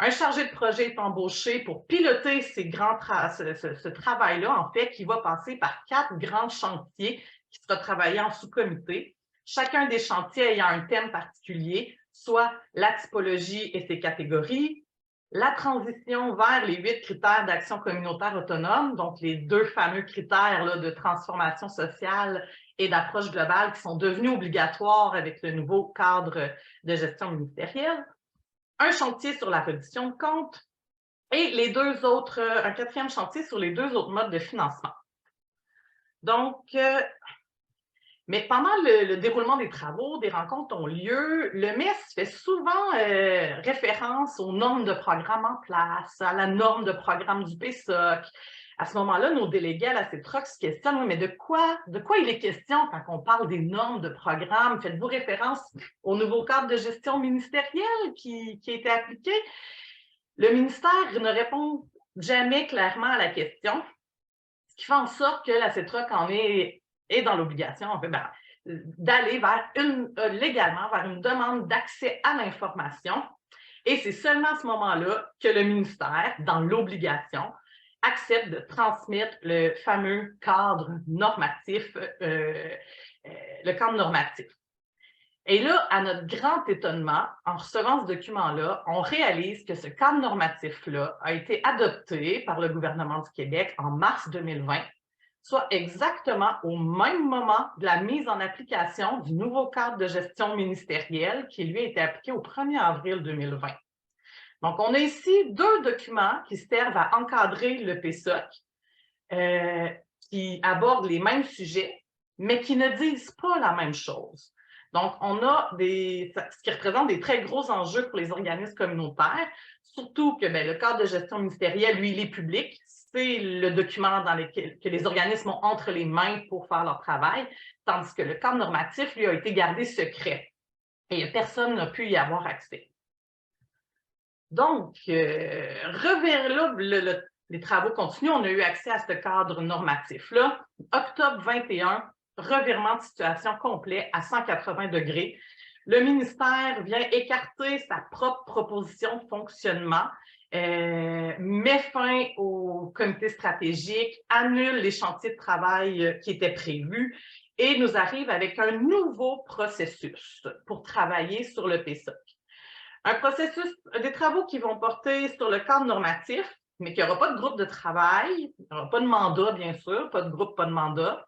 Un chargé de projet est embauché pour piloter ce travail-là, en fait, qui va passer par 4 grands chantiers qui sera travaillé en sous-comité. Chacun des chantiers ayant un thème particulier, soit la typologie et ses catégories, la transition vers les 8 critères d'action communautaire autonome, donc les 2 fameux critères là, de transformation sociale et d'approche globale qui sont devenus obligatoires avec le nouveau cadre de gestion ministérielle, un chantier sur la reddition de comptes et un 4e chantier sur les 2 autres modes de financement. Donc, mais pendant le déroulement des travaux, des rencontres ont lieu, le MES fait souvent référence aux normes de programme en place, à la norme de programme du PSOC. À ce moment-là, nos délégués à la CETROC se questionnent, mais de quoi il est question quand on parle des normes de programme? Faites-vous référence au nouveau cadre de gestion ministérielle qui a été appliqué? Le ministère ne répond jamais clairement à la question, ce qui fait en sorte que la CETROC est dans l'obligation d'aller légalement vers une demande d'accès à l'information. Et c'est seulement à ce moment-là que le ministère, dans l'obligation, accepte de transmettre le fameux cadre normatif, le cadre normatif. Et là, à notre grand étonnement, en recevant ce document-là, on réalise que ce cadre normatif-là a été adopté par le gouvernement du Québec en mars 2020, soit exactement au même moment de la mise en application du nouveau cadre de gestion ministérielle qui, lui, a été appliqué au 1er avril 2020. Donc, on a ici 2 documents qui servent à encadrer le PSOC, qui abordent les mêmes sujets, mais qui ne disent pas la même chose. Donc, on a ce qui représente des très gros enjeux pour les organismes communautaires, surtout que le cadre de gestion ministérielle, lui, il est public. C'est le document que les organismes ont entre les mains pour faire leur travail, tandis que le cadre normatif, lui, a été gardé secret et personne n'a pu y avoir accès. Donc, les travaux continuent, on a eu accès à ce cadre normatif-là. Octobre 21, revirement de situation complet à 180 degrés. Le ministère vient écarter sa propre proposition de fonctionnement, met fin au comité stratégique, annule les chantiers de travail qui étaient prévus et nous arrive avec un nouveau processus pour travailler sur le PSOC. Un processus, des travaux qui vont porter sur le cadre normatif, mais qu'il n'y aura pas de groupe de travail, il n'y aura pas de mandat, bien sûr, pas de groupe, pas de mandat.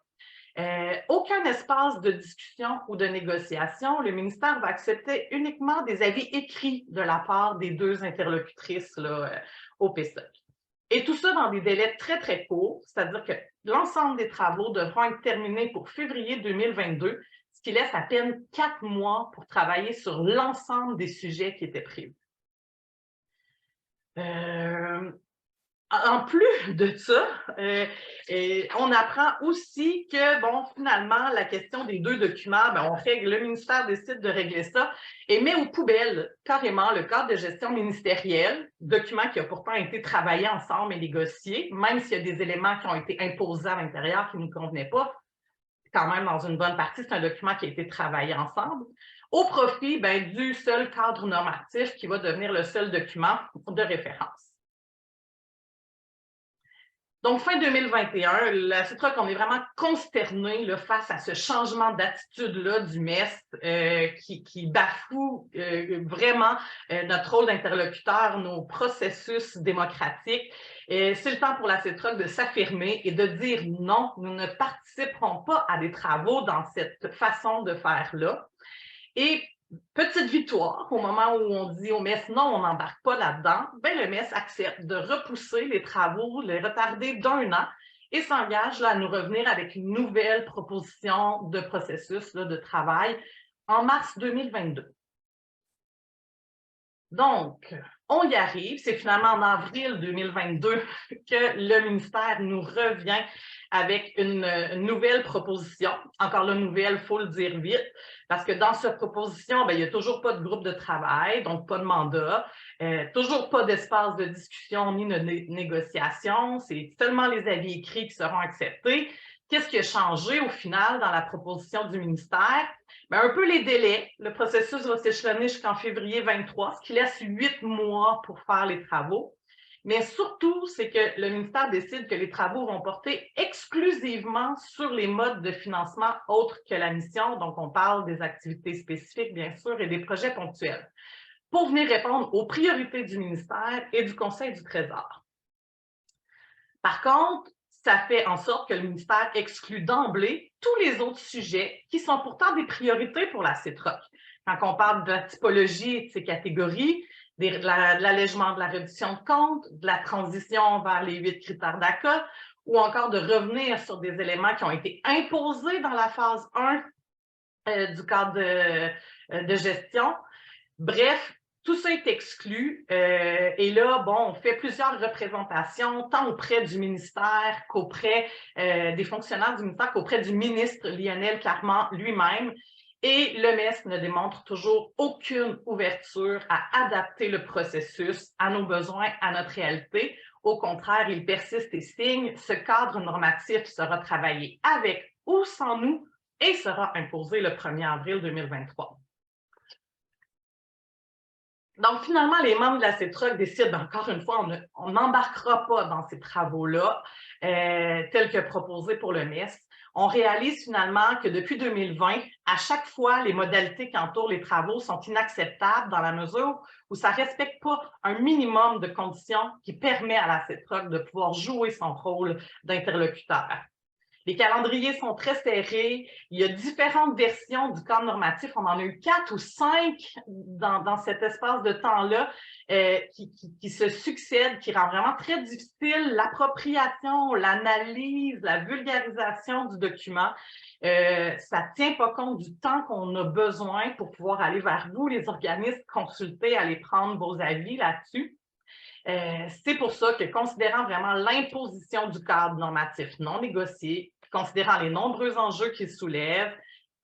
Aucun espace de discussion ou de négociation. Le ministère va accepter uniquement des avis écrits de la part des 2 interlocutrices là, au PSOC. Et tout ça dans des délais très, très courts, c'est-à-dire que l'ensemble des travaux devront être terminés pour février 2022, ce qui laisse à peine 4 mois pour travailler sur l'ensemble des sujets qui étaient prévus. En plus de ça, on apprend aussi que, finalement, la question des 2 documents, le ministère décide de régler ça et met aux poubelles carrément le cadre de gestion ministérielle, document qui a pourtant été travaillé ensemble et négocié, même s'il y a des éléments qui ont été imposés à l'intérieur qui ne nous convenaient pas. Quand même, dans une bonne partie, c'est un document qui a été travaillé ensemble, au profit du seul cadre normatif qui va devenir le seul document de référence. Donc, fin 2021, la CETROC, on est vraiment consterné face à ce changement d'attitude-là du MES qui bafoue vraiment notre rôle d'interlocuteur, nos processus démocratiques. C'est le temps pour la CETROC de s'affirmer et de dire non, nous ne participerons pas à des travaux dans cette façon de faire-là. Et petite victoire, au moment où on dit au MES non, on n'embarque pas là-dedans, le MES accepte de repousser les travaux, les retarder d'1 an et s'engage à nous revenir avec une nouvelle proposition de processus de travail en mars 2022. Donc, on y arrive. C'est finalement en avril 2022 que le ministère nous revient avec une nouvelle proposition. Encore la nouvelle, il faut le dire vite, parce que dans cette proposition, il n'y a toujours pas de groupe de travail, donc pas de mandat, toujours pas d'espace de discussion ni de négociation. C'est seulement les avis écrits qui seront acceptés. Qu'est-ce qui a changé au final dans la proposition du ministère? Bien, un peu les délais. Le processus va s'échelonner jusqu'en février 23, ce qui laisse 8 mois pour faire les travaux. Mais surtout, c'est que le ministère décide que les travaux vont porter exclusivement sur les modes de financement autres que la mission. Donc, on parle des activités spécifiques, bien sûr, et des projets ponctuels, pour venir répondre aux priorités du ministère et du Conseil du Trésor. Par contre, ça fait en sorte que le ministère exclut d'emblée tous les autres sujets qui sont pourtant des priorités pour la CETROC. Quand on parle de la typologie de ces catégories, de l'allègement de la réduction de compte, de la transition vers les 8 critères d'ACA, ou encore de revenir sur des éléments qui ont été imposés dans la phase 1 du cadre de gestion. Bref, tout ça est exclu. Et là, bon, on fait plusieurs représentations, tant auprès du ministère qu'auprès des fonctionnaires du ministère, qu'auprès du ministre Lionel Carman lui-même. Et le MES ne démontre toujours aucune ouverture à adapter le processus à nos besoins, à notre réalité. Au contraire, il persiste et signe. Ce cadre normatif sera travaillé avec ou sans nous et sera imposé le 1er avril 2023. Donc, finalement, les membres de la CETROC décident, encore une fois, on n'embarquera pas dans ces travaux-là, tels que proposés pour le MES. On réalise finalement que depuis 2020, à chaque fois, les modalités qui entourent les travaux sont inacceptables dans la mesure où ça ne respecte pas un minimum de conditions qui permet à la CETROC de pouvoir jouer son rôle d'interlocuteur. Les calendriers sont très serrés. Il y a différentes versions du cadre normatif. On en a eu 4 ou 5 dans cet espace de temps-là qui se succèdent, qui rend vraiment très difficile l'appropriation, l'analyse, la vulgarisation du document. Ça ne tient pas compte du temps qu'on a besoin pour pouvoir aller vers vous, les organismes, consulter, aller prendre vos avis là-dessus. C'est pour ça que, considérant vraiment l'imposition du cadre normatif non négocié, considérant les nombreux enjeux qu'il soulève,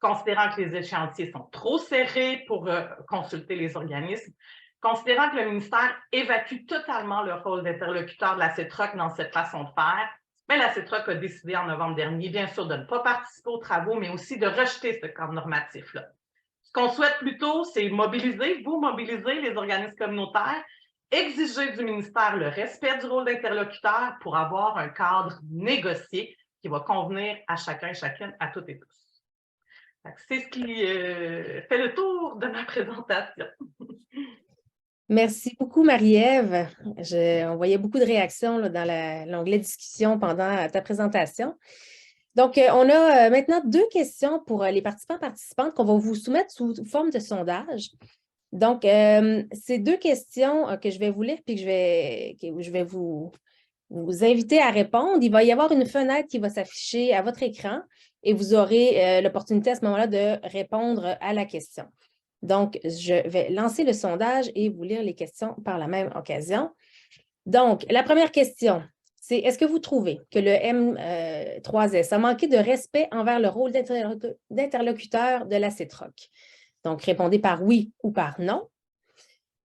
considérant que les échéanciers sont trop serrés pour consulter les organismes, considérant que le ministère évacue totalement le rôle d'interlocuteur de la CETROC dans cette façon de faire, mais la CETROC a décidé en novembre dernier, bien sûr, de ne pas participer aux travaux, mais aussi de rejeter ce cadre normatif-là. Ce qu'on souhaite plutôt, c'est mobiliser les organismes communautaires, exiger du ministère le respect du rôle d'interlocuteur pour avoir un cadre négocié qui va convenir à chacun et chacune, à toutes et tous. C'est ce qui fait le tour de ma présentation. Merci beaucoup, Marie-Ève. On voyait beaucoup de réactions là, dans l'onglet discussion pendant ta présentation. Donc, on a maintenant 2 questions pour les participantes qu'on va vous soumettre sous forme de sondage. Donc, ces 2 questions que je vais vous lire puis que je vais vous inviter à répondre. Il va y avoir une fenêtre qui va s'afficher à votre écran et vous aurez l'opportunité à ce moment-là de répondre à la question. Donc, je vais lancer le sondage et vous lire les questions par la même occasion. Donc, la première question, c'est est-ce que vous trouvez que le M3S a manqué de respect envers le rôle d'interlocuteur de la CETROC? Donc, répondez par oui ou par non.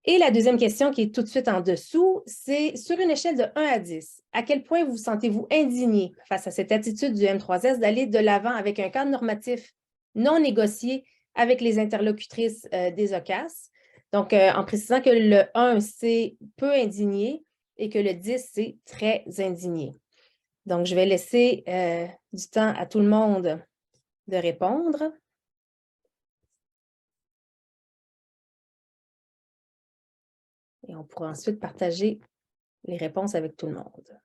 Et la deuxième question qui est tout de suite en dessous, c'est sur une échelle de 1 à 10, à quel point vous sentez-vous indigné face à cette attitude du M3S d'aller de l'avant avec un cadre normatif non négocié avec les interlocutrices des OCAS? Donc, en précisant que le 1, c'est peu indigné et que le 10, c'est très indigné. Donc, je vais laisser du temps à tout le monde de répondre. Et on pourra ensuite partager les réponses avec tout le monde.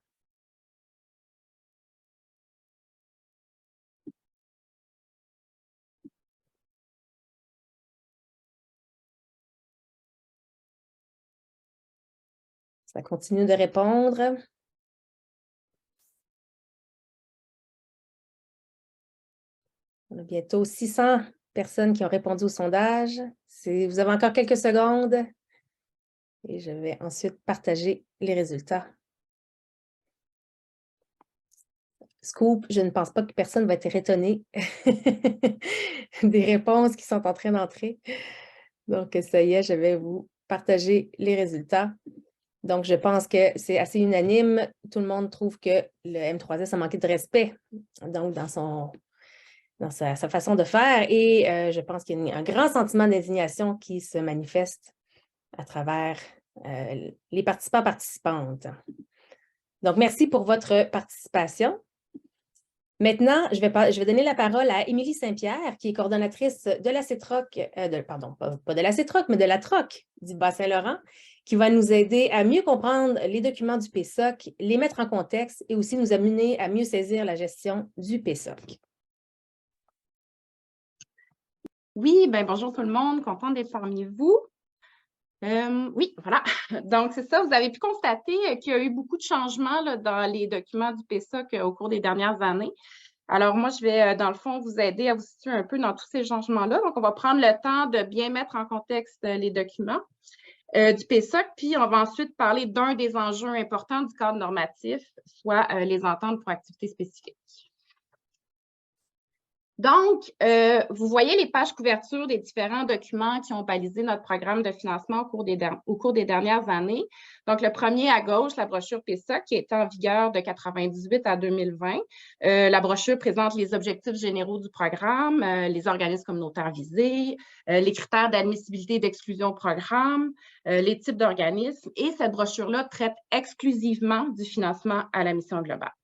Ça continue de répondre. On a bientôt 600 personnes qui ont répondu au sondage. Vous avez encore quelques secondes. Et je vais ensuite partager les résultats. Scoop, je ne pense pas que personne va être étonné des réponses qui sont en train d'entrer. Donc, ça y est, je vais vous partager les résultats. Donc, je pense que c'est assez unanime. Tout le monde trouve que le M3S a manqué de respect, donc dans sa façon de faire. Et je pense qu'il y a un grand sentiment d'indignation qui se manifeste à travers les participantes. Donc, merci pour votre participation. Maintenant, je vais donner la parole à Émilie Saint-Pierre, qui est coordonnatrice de la CETROC, pardon, pas de la CETROC, mais de la TROC du Bas-Saint-Laurent, qui va nous aider à mieux comprendre les documents du PSOC, les mettre en contexte et aussi nous amener à mieux saisir la gestion du PSOC. Oui, bien bonjour tout le monde, contente d'être parmi vous. Oui, voilà. Donc, c'est ça, vous avez pu constater qu'il y a eu beaucoup de changements là, dans les documents du PSOC au cours des dernières années. Alors, moi, je vais, dans le fond, vous aider à vous situer un peu dans tous ces changements-là. Donc, on va prendre le temps de bien mettre en contexte les documents du PSOC, puis on va ensuite parler d'un des enjeux importants du cadre normatif, soit les ententes pour activités spécifiques. Donc, vous voyez les pages couverture des différents documents qui ont balisé notre programme de financement au cours des dernières années. Donc, le premier à gauche, la brochure PSOC, qui est en vigueur de 1998 à 2020. La brochure présente les objectifs généraux du programme, les organismes communautaires visés, les critères d'admissibilité et d'exclusion au programme, les types d'organismes. Et cette brochure-là traite exclusivement du financement à la mission globale.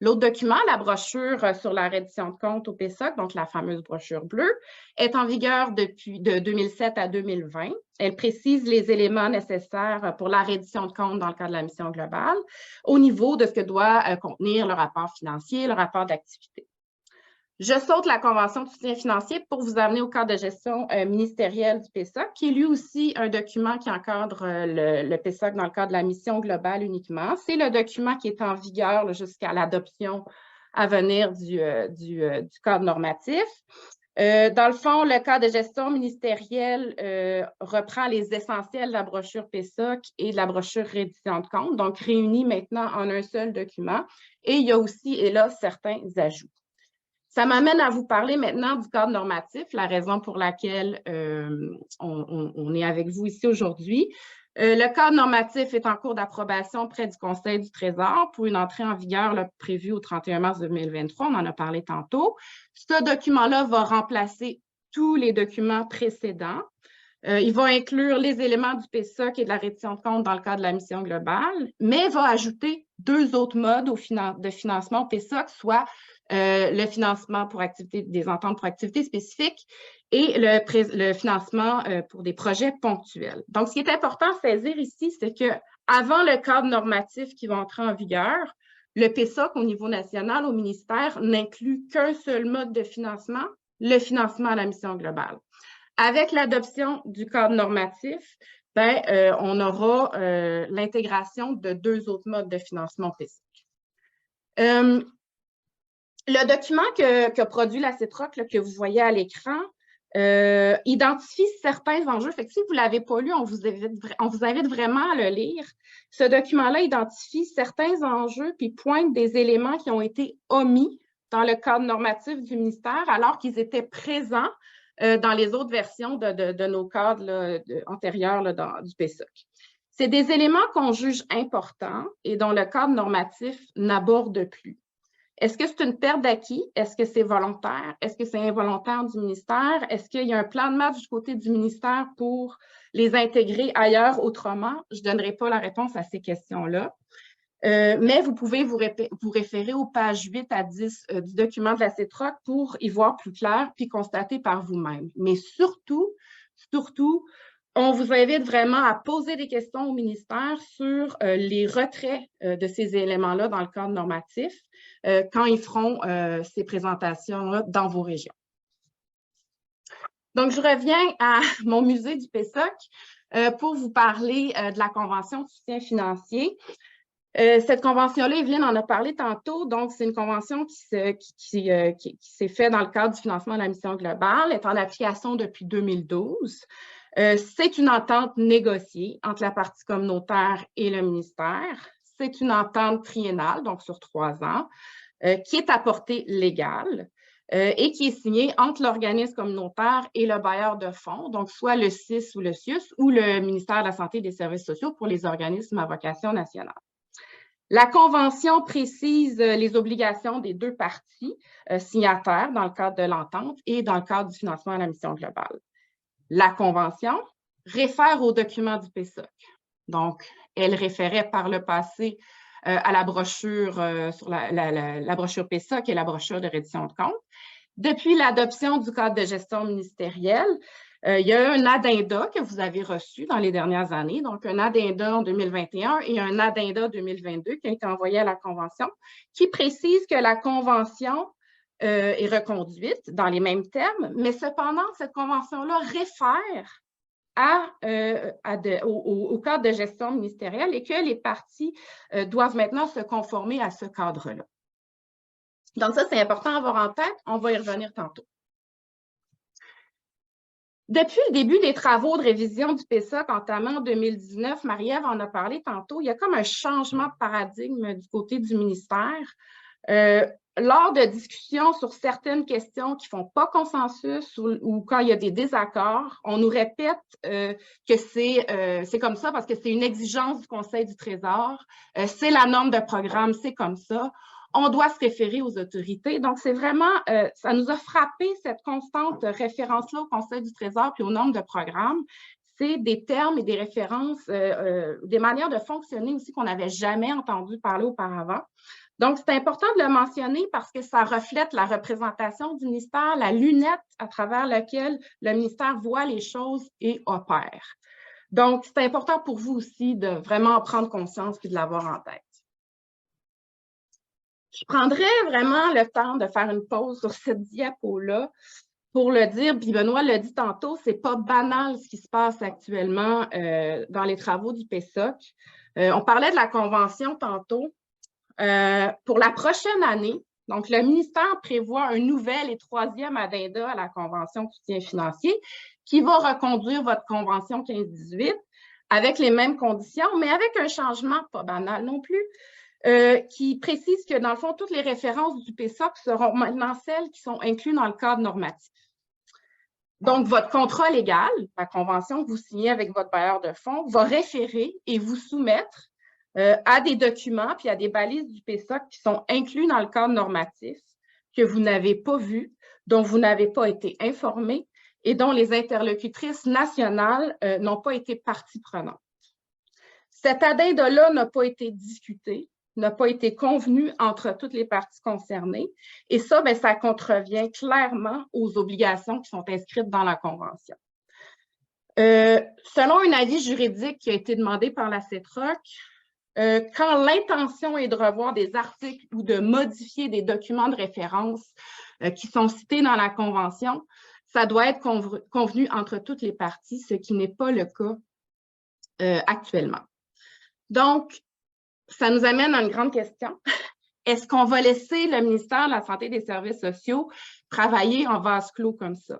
L'autre document, la brochure sur la reddition de comptes au PSOC, donc la fameuse brochure bleue, est en vigueur depuis de 2007 à 2020. Elle précise les éléments nécessaires pour la reddition de comptes dans le cadre de la mission globale au niveau de ce que doit contenir le rapport financier, le rapport d'activité. Je saute la Convention de soutien financier pour vous amener au cadre de gestion ministérielle du PSOC, qui est lui aussi un document qui encadre le PSOC dans le cadre de la mission globale uniquement. C'est le document qui est en vigueur jusqu'à l'adoption à venir du cadre normatif. Dans le fond, le cadre de gestion ministérielle reprend les essentiels de la brochure PSOC et de la brochure reddition de compte, donc réunis maintenant en un seul document. Et il y a aussi, et là, certains ajouts. Ça m'amène à vous parler maintenant du cadre normatif, la raison pour laquelle on est avec vous ici aujourd'hui. Le cadre normatif est en cours d'approbation près du Conseil du Trésor pour une entrée en vigueur là, prévue au 31 mars 2023. On en a parlé tantôt. Ce document-là va remplacer tous les documents précédents. Il va inclure les éléments du PSOC et de la reddition de compte dans le cadre de la mission globale, mais va ajouter deux autres modes de financement au PSOC, soit le financement pour des ententes pour activités spécifiques et le financement pour des projets ponctuels. Donc, ce qui est important à saisir ici, c'est qu'avant le cadre normatif qui va entrer en vigueur, le PSOC au niveau national, au ministère, n'inclut qu'un seul mode de financement, le financement à la mission globale. Avec l'adoption du cadre normatif, on aura l'intégration de deux autres modes de financement PSOC. Le document que produit la CETROC, là, que vous voyez à l'écran, identifie certains enjeux. Fait que si vous ne l'avez pas lu, on vous invite vraiment à le lire. Ce document-là identifie certains enjeux puis pointe des éléments qui ont été omis dans le cadre normatif du ministère alors qu'ils étaient présents dans les autres versions de nos cadres là, antérieurs là, du PSOC. C'est des éléments qu'on juge importants et dont le cadre normatif n'aborde plus. Est-ce que c'est une perte d'acquis? Est-ce que c'est volontaire? Est-ce que c'est involontaire du ministère? Est-ce qu'il y a un plan de match du côté du ministère pour les intégrer ailleurs autrement? Je ne donnerai pas la réponse à ces questions-là. Mais vous pouvez vous référer aux pages 8 à 10 du document de la CETROC pour y voir plus clair puis constater par vous-même. Mais surtout, on vous invite vraiment à poser des questions au ministère sur les retraits de ces éléments-là dans le cadre normatif quand ils feront ces présentations-là dans vos régions. Donc, je reviens à mon musée du PSOC pour vous parler de la Convention de soutien financier. Cette convention-là, Evelyne en a parlé tantôt, donc c'est une convention qui s'est faite dans le cadre du financement de la mission globale, elle est en application depuis 2012. C'est une entente négociée entre la partie communautaire et le ministère. C'est une entente triennale, donc sur 3 ans, qui est à portée légale. et qui est signé entre l'organisme communautaire et le bailleur de fonds, donc soit le CIS ou le CIUS ou le ministère de la Santé et des Services sociaux pour les organismes à vocation nationale. La Convention précise les obligations des deux parties signataires dans le cadre de l'entente et dans le cadre du financement à la mission globale. La Convention réfère aux documents du PSOC. Donc, elle référait par le passé à la brochure sur la brochure PSOC et la brochure de reddition de comptes. Depuis l'adoption du cadre de gestion ministérielle, il y a un addenda que vous avez reçu dans les dernières années, donc un addenda en 2021 et un addenda 2022 qui a été envoyé à la Convention, qui précise que la Convention est reconduite dans les mêmes termes, mais cependant, cette Convention-là réfère au cadre de gestion ministérielle et que les parties doivent maintenant se conformer à ce cadre-là. Donc ça, c'est important à avoir en tête. On va y revenir tantôt. Depuis le début des travaux de révision du PSOC entamés en 2019, Marie-Ève en a parlé tantôt, il y a comme un changement de paradigme du côté du ministère. Lors de discussions sur certaines questions qui ne font pas consensus ou quand il y a des désaccords, on nous répète que c'est comme ça parce que c'est une exigence du Conseil du Trésor, c'est la norme de programme, c'est comme ça. On doit se référer aux autorités. Donc, c'est vraiment, ça nous a frappé cette constante référence-là au Conseil du Trésor puis aux normes de programme. C'est des termes et des références, des manières de fonctionner aussi qu'on n'avait jamais entendu parler auparavant. Donc, c'est important de le mentionner parce que ça reflète la représentation du ministère, la lunette à travers laquelle le ministère voit les choses et opère. Donc, c'est important pour vous aussi de vraiment en prendre conscience et de l'avoir en tête. Je prendrais vraiment le temps de faire une pause sur cette diapo-là pour le dire, puis Benoît l'a dit tantôt, c'est pas banal ce qui se passe actuellement dans les travaux du PSOC. On parlait de la Convention tantôt. Pour la prochaine année, donc le ministère prévoit un nouvel et troisième addenda à la Convention de soutien financier qui va reconduire votre Convention 15-18 avec les mêmes conditions, mais avec un changement pas banal non plus, qui précise que, dans le fond, toutes les références du PSOC seront maintenant celles qui sont incluses dans le cadre normatif. Donc, votre contrat légal, la convention que vous signez avec votre bailleur de fonds, va référer et vous soumettre à des documents puis à des balises du PSOC qui sont inclus dans le cadre normatif, que vous n'avez pas vu, dont vous n'avez pas été informé et dont les interlocutrices nationales n'ont pas été partie prenante. Cet addenda-là n'a pas été discuté, n'a pas été convenu entre toutes les parties concernées. Et ça, bien, ça contrevient clairement aux obligations qui sont inscrites dans la Convention. Selon un avis juridique qui a été demandé par la CETROC, quand l'intention est de revoir des articles ou de modifier des documents de référence qui sont cités dans la Convention, ça doit être convenu entre toutes les parties, ce qui n'est pas le cas actuellement. Donc, ça nous amène à une grande question. Est-ce qu'on va laisser le ministère de la Santé et des Services sociaux travailler en vase clos comme ça?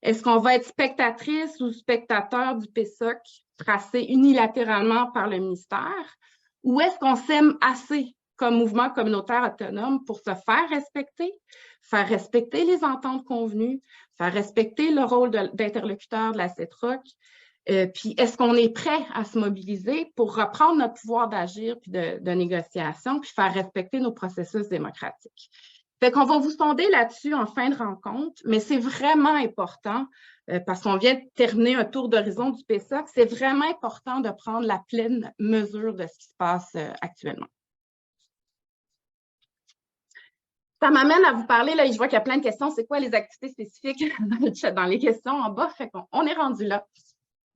Est-ce qu'on va être spectatrice ou spectateur du PSOC tracé unilatéralement par le ministère? Ou est-ce qu'on s'aime assez comme mouvement communautaire autonome pour se faire respecter les ententes convenues, faire respecter le rôle d'interlocuteur de la CETROC? Puis est-ce qu'on est prêt à se mobiliser pour reprendre notre pouvoir d'agir puis de négociation puis faire respecter nos processus démocratiques? Fait qu'on va vous sonder là-dessus en fin de rencontre, mais c'est vraiment important parce qu'on vient de terminer un tour d'horizon du PSOC, c'est vraiment important de prendre la pleine mesure de ce qui se passe actuellement. Ça m'amène à vous parler, là, je vois qu'il y a plein de questions, c'est quoi les activités spécifiques dans les questions en bas, fait qu'on est rendu là.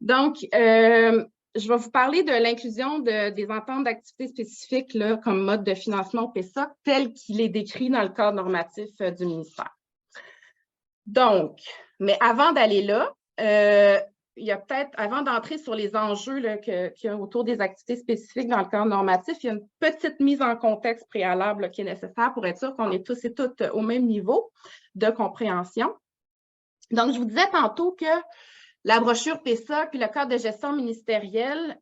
Donc, je vais vous parler de l'inclusion des ententes d'activités spécifiques là, comme mode de financement au PSOC tel qu'il est décrit dans le cadre normatif du ministère. Donc, mais avant d'aller là, il y a peut-être, avant d'entrer sur les enjeux là, qu'il y a autour des activités spécifiques dans le cadre normatif, il y a une petite mise en contexte préalable là, qui est nécessaire pour être sûr qu'on est tous et toutes au même niveau de compréhension. Donc, je vous disais tantôt que la brochure PSOC puis le cadre de gestion ministérielle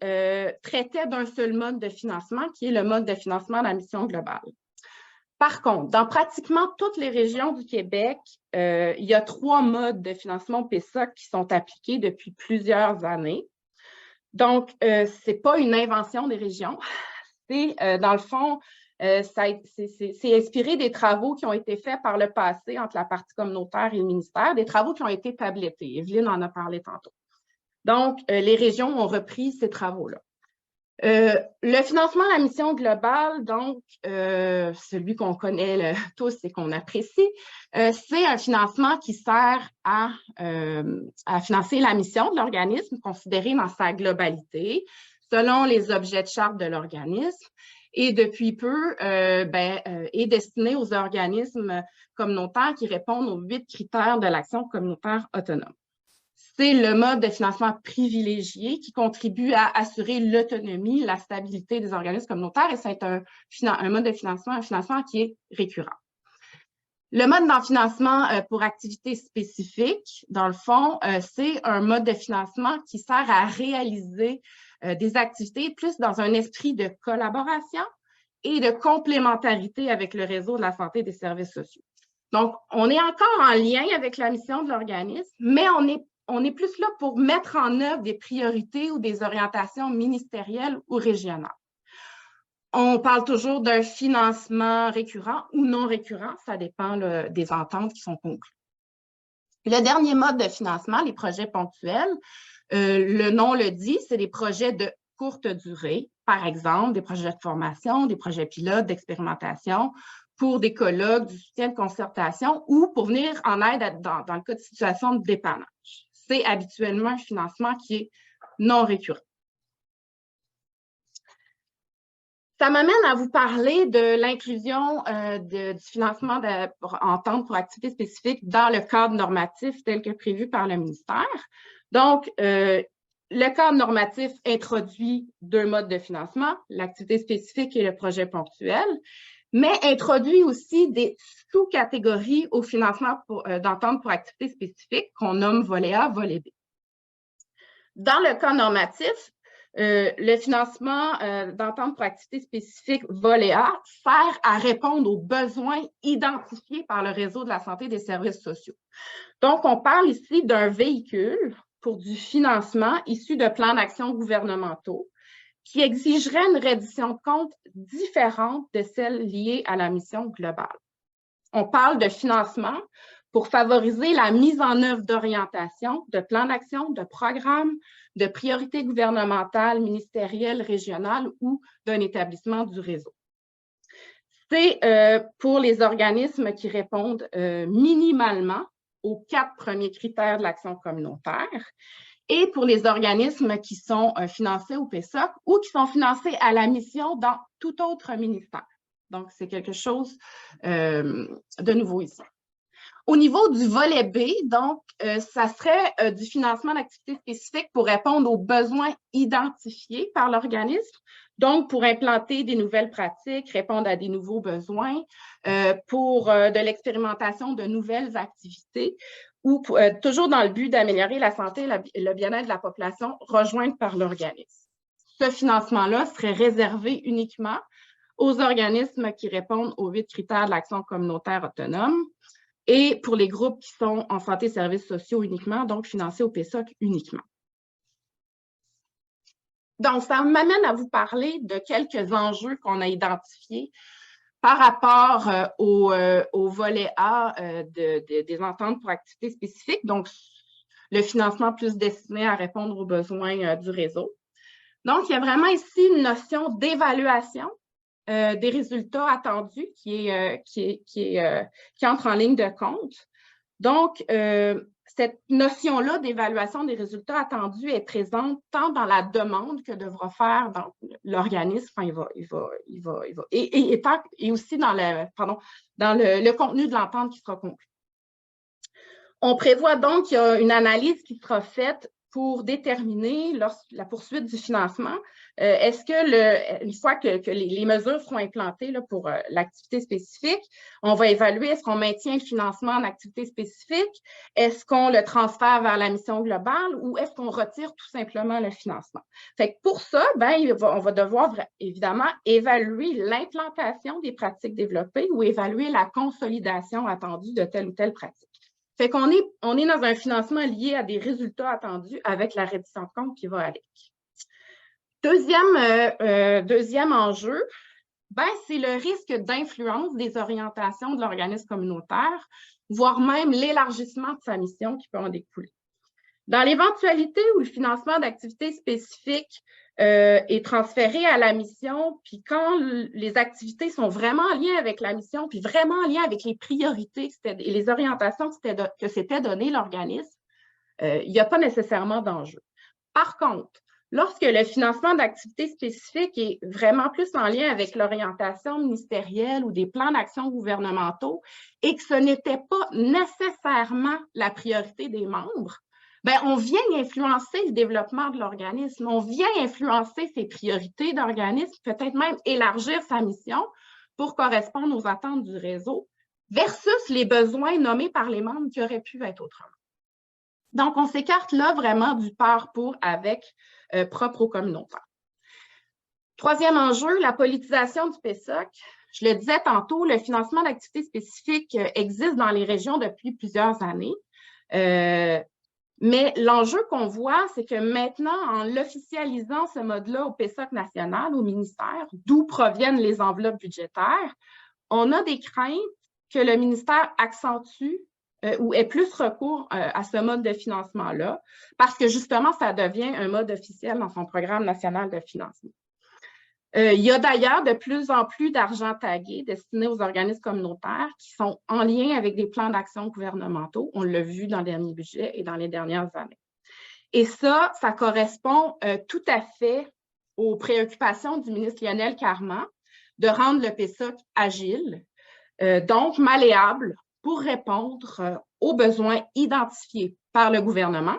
traitait d'un seul mode de financement, qui est le mode de financement de la mission globale. Par contre, dans pratiquement toutes les régions du Québec, il y a 3 modes de financement PESOC qui sont appliqués depuis plusieurs années. Donc, ce n'est pas une invention des régions. C'est, dans le fond, c'est inspiré des travaux qui ont été faits par le passé entre la partie communautaire et le ministère, des travaux qui ont été tablettés. Evelyne en a parlé tantôt. Donc, les régions ont repris ces travaux-là. Le financement à la mission globale, donc celui qu'on connaît tous et qu'on apprécie, c'est un financement qui sert à financer la mission de l'organisme considérée dans sa globalité, selon les objets de charte de l'organisme, et depuis peu est destiné aux organismes communautaires qui répondent aux 8 critères de l'action communautaire autonome. C'est le mode de financement privilégié qui contribue à assurer l'autonomie, la stabilité des organismes communautaires, et c'est un mode de financement, un financement qui est récurrent. Le mode de financement pour activités spécifiques, dans le fond, c'est un mode de financement qui sert à réaliser des activités plus dans un esprit de collaboration et de complémentarité avec le réseau de la santé et des services sociaux. Donc, on est encore en lien avec la mission de l'organisme, mais on est plus là pour mettre en œuvre des priorités ou des orientations ministérielles ou régionales. On parle toujours d'un financement récurrent ou non récurrent, ça dépend des ententes qui sont conclues. Le dernier mode de financement, les projets ponctuels, le nom le dit, c'est des projets de courte durée, par exemple des projets de formation, des projets pilotes, d'expérimentation, pour des colloques, du soutien de concertation ou pour venir en aide dans le cas de situation de dépannage. C'est habituellement un financement qui est non récurrent. Ça m'amène à vous parler de l'inclusion du financement d'entente pour activités spécifiques dans le cadre normatif tel que prévu par le ministère. Donc, le cadre normatif introduit 2 modes de financement, l'activité spécifique et le projet ponctuel, mais introduit aussi des sous-catégories au financement d'entente pour activités spécifiques qu'on nomme volet A, volet B. Dans le cas normatif, le financement d'entente pour activités spécifiques volet A sert à répondre aux besoins identifiés par le réseau de la santé et des services sociaux. Donc, on parle ici d'un véhicule pour du financement issu de plans d'action gouvernementaux qui exigerait une reddition de compte différente de celle liée à la mission globale. On parle de financement pour favoriser la mise en œuvre d'orientation, de plans d'action, de programmes, de priorités gouvernementales, ministérielles, régionales ou d'un établissement du réseau. C'est pour les organismes qui répondent minimalement aux 4 premiers critères de l'action communautaire et pour les organismes qui sont financés au PESOC ou qui sont financés à la mission dans tout autre ministère. Donc, c'est quelque chose de nouveau ici. Au niveau du volet B, donc, ça serait du financement d'activités spécifiques pour répondre aux besoins identifiés par l'organisme, donc pour implanter des nouvelles pratiques, répondre à des nouveaux besoins, pour de l'expérimentation de nouvelles activités ou toujours dans le but d'améliorer la santé et le bien-être de la population rejointe par l'organisme. Ce financement-là serait réservé uniquement aux organismes qui répondent aux 8 critères de l'action communautaire autonome et pour les groupes qui sont en santé et services sociaux uniquement, donc financés au PESOC uniquement. Donc, ça m'amène à vous parler de quelques enjeux qu'on a identifiés par rapport au volet A des ententes pour activités spécifiques, donc le financement plus destiné à répondre aux besoins du réseau. Donc, il y a vraiment ici une notion d'évaluation des résultats attendus qui entre en ligne de compte. Donc, cette notion-là d'évaluation des résultats attendus est présente tant dans la demande que devra faire l'organisme, et aussi dans le contenu de l'entente qui sera conclu. On prévoit donc qu'il y a une analyse qui sera faite pour déterminer la poursuite du financement. Est-ce que, une fois que les mesures seront implantées là, pour l'activité spécifique, on va évaluer est-ce qu'on maintient le financement en activité spécifique, est-ce qu'on le transfère vers la mission globale ou est-ce qu'on retire tout simplement le financement? Fait que pour ça, on va devoir évidemment évaluer l'implantation des pratiques développées ou évaluer la consolidation attendue de telle ou telle pratique. Fait qu'on est dans un financement lié à des résultats attendus avec la reddition de compte qui va avec. Deuxième enjeu, c'est le risque d'influence des orientations de l'organisme communautaire, voire même l'élargissement de sa mission qui peut en découler. Dans l'éventualité où le financement d'activités spécifiques est transféré à la mission, puis quand les activités sont vraiment en lien avec la mission, puis vraiment en lien avec les priorités et les orientations que s'était donné l'organisme, il n'y a pas nécessairement d'enjeu. Par contre, lorsque le financement d'activités spécifiques est vraiment plus en lien avec l'orientation ministérielle ou des plans d'action gouvernementaux et que ce n'était pas nécessairement la priorité des membres, on vient influencer le développement de l'organisme, on vient influencer ses priorités d'organisme, peut-être même élargir sa mission pour correspondre aux attentes du réseau versus les besoins nommés par les membres qui auraient pu être autrement. Donc, on s'écarte là vraiment du par, pour, avec, propre aux communautaires. Troisième enjeu, la politisation du PESOC. Je le disais tantôt, le financement d'activités spécifiques existe dans les régions depuis plusieurs années. Mais l'enjeu qu'on voit, c'est que maintenant, en l'officialisant ce mode-là au PESOC national, au ministère, d'où proviennent les enveloppes budgétaires, on a des craintes que le ministère accentue ou ait plus recours à ce mode de financement-là, parce que justement, ça devient un mode officiel dans son programme national de financement. Il y a d'ailleurs de plus en plus d'argent tagué destiné aux organismes communautaires qui sont en lien avec des plans d'action gouvernementaux. On l'a vu dans le dernier budget et dans les dernières années. Et ça correspond tout à fait aux préoccupations du ministre Lionel Carman de rendre le PESOC agile, donc malléable, pour répondre aux besoins identifiés par le gouvernement,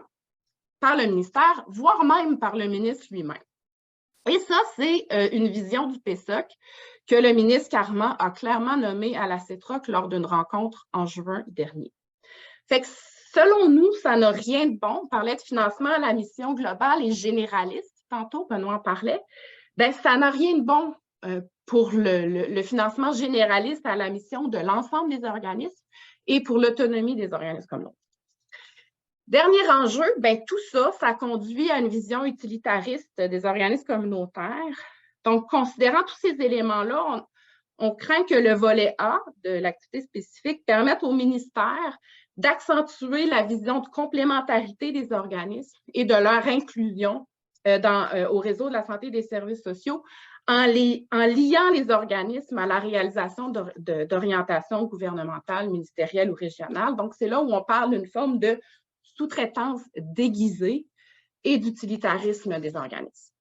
par le ministère, voire même par le ministre lui-même. Et ça, c'est une vision du PESOC que le ministre Carman a clairement nommée à la CETROC lors d'une rencontre en juin dernier. Fait que selon nous, ça n'a rien de bon. On parlait de financement à la mission globale et généraliste. Tantôt, Benoît en parlait. Ça n'a rien de bon pour le financement généraliste à la mission de l'ensemble des organismes et pour l'autonomie des organismes communautaires. Dernier enjeu, tout ça, ça conduit à une vision utilitariste des organismes communautaires. Donc, considérant tous ces éléments-là, on craint que le volet A de l'activité spécifique permette au ministère d'accentuer la vision de complémentarité des organismes et de leur inclusion au réseau de la santé et des services sociaux en liant les organismes à la réalisation d'orientations gouvernementales, ministérielles ou régionales. Donc, c'est là où on parle d'une forme de sous-traitance déguisée et d'utilitarisme des organismes.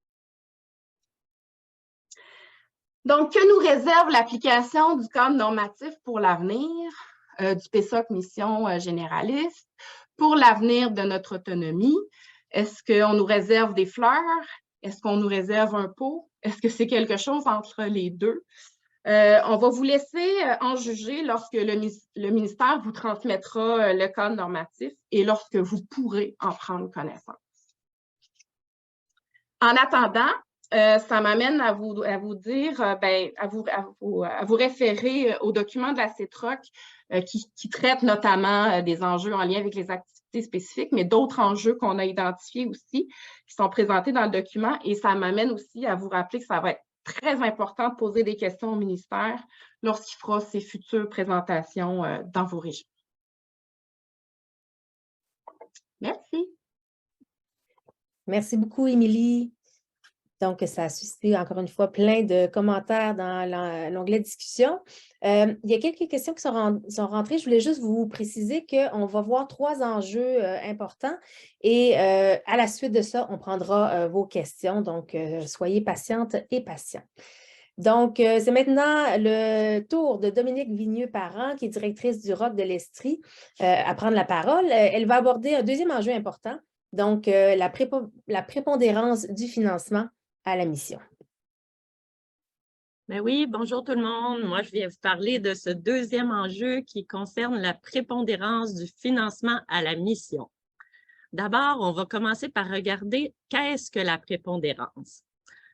Donc, que nous réserve l'application du cadre normatif pour l'avenir du PESOC mission généraliste, pour l'avenir de notre autonomie? Est-ce qu'on nous réserve des fleurs? Est-ce qu'on nous réserve un pot? Est-ce que c'est quelque chose entre les deux? On va vous laisser en juger lorsque le ministère vous transmettra le cadre normatif et lorsque vous pourrez en prendre connaissance. En attendant, ça m'amène à vous dire, à vous référer au document de la CETROC qui traite notamment des enjeux en lien avec les activités spécifiques, mais d'autres enjeux qu'on a identifiés aussi, qui sont présentés dans le document. Et ça m'amène aussi à vous rappeler que ça va être très important de poser des questions au ministère lorsqu'il fera ses futures présentations dans vos régions. Merci. Merci beaucoup, Émilie. Donc, ça a suscité encore une fois plein de commentaires dans l'onglet discussion. Il y a quelques questions qui sont rentrées. Je voulais juste vous préciser qu'on va voir 3 enjeux importants et à la suite de ça, on prendra vos questions. Donc, soyez patientes et patients. Donc, c'est maintenant le tour de Dominique Vigneux-Parent, qui est directrice du ROC de l'Estrie, à prendre la parole. Elle va aborder un deuxième enjeu important, Donc, la prépondérance du financement à la mission. Ben oui, bonjour tout le monde. Moi, je viens vous parler de ce deuxième enjeu qui concerne la prépondérance du financement à la mission. D'abord, on va commencer par regarder qu'est-ce que la prépondérance.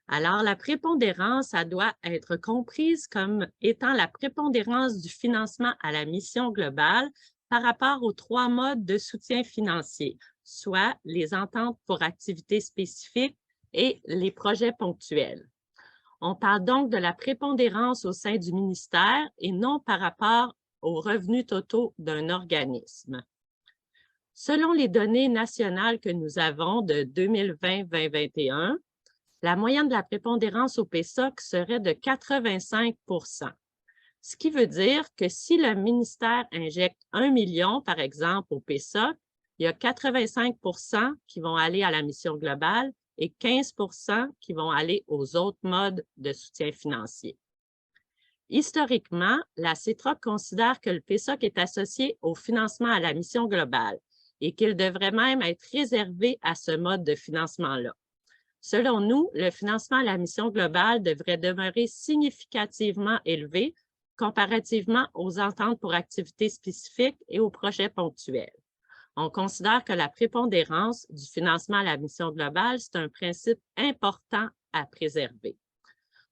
Alors, la prépondérance, ça doit être comprise comme étant la prépondérance du financement à la mission globale par rapport aux 3 modes de soutien financier, soit les ententes pour activités spécifiques et les projets ponctuels. On parle donc de la prépondérance au sein du ministère et non par rapport aux revenus totaux d'un organisme. Selon les données nationales que nous avons de 2020-2021, la moyenne de la prépondérance au PESOC serait de 85 %. Ce qui veut dire que si le ministère injecte 1 million, par exemple, au PESOC, il y a 85 % qui vont aller à la mission globale et 15 % qui vont aller aux autres modes de soutien financier. Historiquement, la CETROC considère que le PESOC est associé au financement à la mission globale et qu'il devrait même être réservé à ce mode de financement-là. Selon nous, le financement à la mission globale devrait demeurer significativement élevé comparativement aux ententes pour activités spécifiques et aux projets ponctuels. On considère que la prépondérance du financement à la mission globale, c'est un principe important à préserver.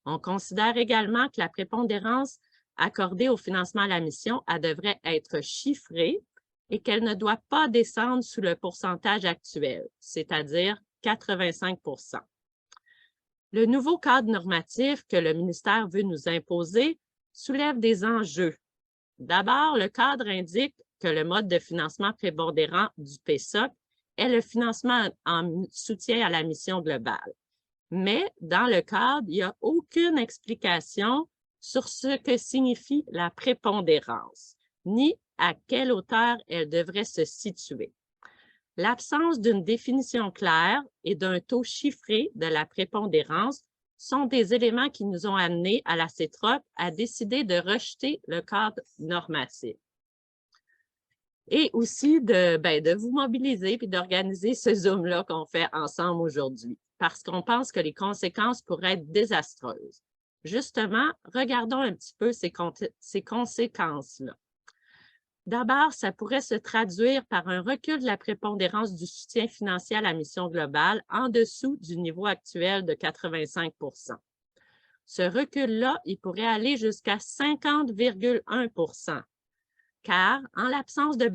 On considère également que la prépondérance accordée au financement à la mission, elle devrait être chiffrée et qu'elle ne doit pas descendre sous le pourcentage actuel, c'est-à-dire 85 %. Le nouveau cadre normatif que le ministère veut nous imposer soulève des enjeux. D'abord, le cadre indique que le mode de financement prépondérant du PESOC est le financement en soutien à la mission globale. Mais dans le cadre, il n'y a aucune explication sur ce que signifie la prépondérance, ni à quelle hauteur elle devrait se situer. L'absence d'une définition claire et d'un taux chiffré de la prépondérance sont des éléments qui nous ont amenés à la CETROC à décider de rejeter le cadre normatif. Et aussi de vous mobiliser et d'organiser ce Zoom-là qu'on fait ensemble aujourd'hui, parce qu'on pense que les conséquences pourraient être désastreuses. Justement, regardons un petit peu ces conséquences-là. D'abord, ça pourrait se traduire par un recul de la prépondérance du soutien financier à la mission globale en dessous du niveau actuel de 85 %. Ce recul-là, il pourrait aller jusqu'à 50,1 %, car en l'absence de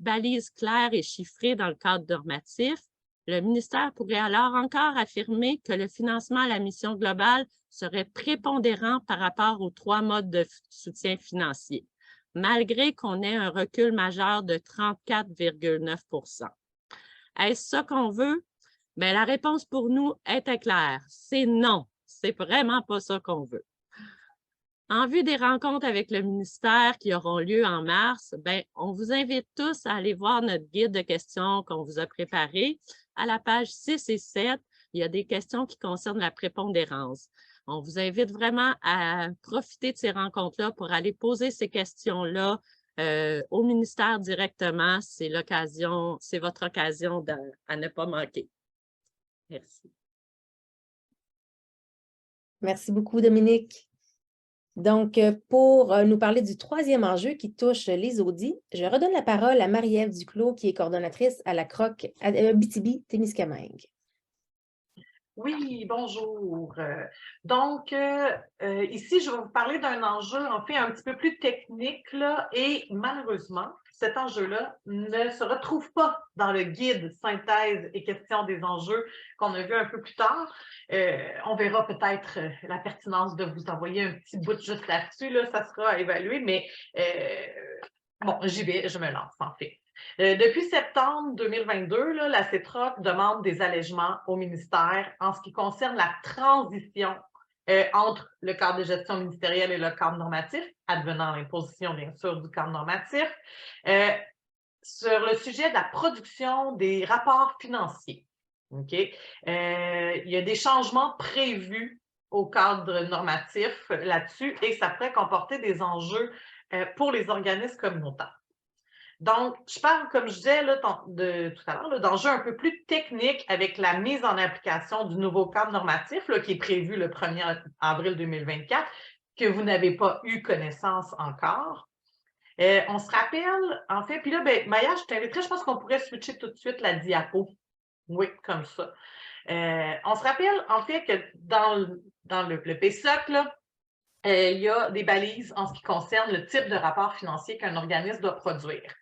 balises claires et chiffrées dans le cadre normatif, le ministère pourrait alors encore affirmer que le financement à la mission globale serait prépondérant par rapport aux 3 modes de soutien financier, malgré qu'on ait un recul majeur de 34,9 %. Est-ce ça qu'on veut? Bien, la réponse pour nous était claire. C'est non. C'est vraiment pas ça qu'on veut. En vue des rencontres avec le ministère qui auront lieu en mars, bien, on vous invite tous à aller voir notre guide de questions qu'on vous a préparé. À la page 6 et 7, il y a des questions qui concernent la prépondérance. On vous invite vraiment à profiter de ces rencontres-là pour aller poser ces questions-là au ministère directement. C'est l'occasion, c'est votre occasion à ne pas manquer. Merci. Merci beaucoup, Dominique. Donc, pour nous parler du 3e enjeu qui touche les audits, je redonne la parole à Marie-Ève Duclos, qui est coordonnatrice à la CROC Abitibi-Témiscamingue. Oui, bonjour. Donc, ici, je vais vous parler d'un enjeu, en fait, un petit peu plus technique, là, et malheureusement, cet enjeu-là ne se retrouve pas dans le guide synthèse et questions des enjeux qu'on a vu un peu plus tard. On verra peut-être la pertinence de vous envoyer un petit bout juste là-dessus, là, ça sera à évaluer, mais bon, j'y vais, je me lance, en fait. Depuis septembre 2022, là, la CETROC demande des allègements au ministère en ce qui concerne la transition entre le cadre de gestion ministérielle et le cadre normatif, advenant l'imposition, bien sûr, du cadre normatif, sur le sujet de la production des rapports financiers. Okay? Il y a des changements prévus au cadre normatif là-dessus et ça pourrait comporter des enjeux pour les organismes communautaires. Donc, je parle, comme je disais là, tout à l'heure, d'enjeux un peu plus techniques avec la mise en application du nouveau cadre normatif là, qui est prévu le 1er avril 2024, que vous n'avez pas eu connaissance encore. On se rappelle, en fait, puis là, Maya, je t'inviterais, je pense qu'on pourrait switcher tout de suite la diapo. Oui, comme ça. On se rappelle, en fait, que dans le PSOC, là, il y a des balises en ce qui concerne le type de rapport financier qu'un organisme doit produire.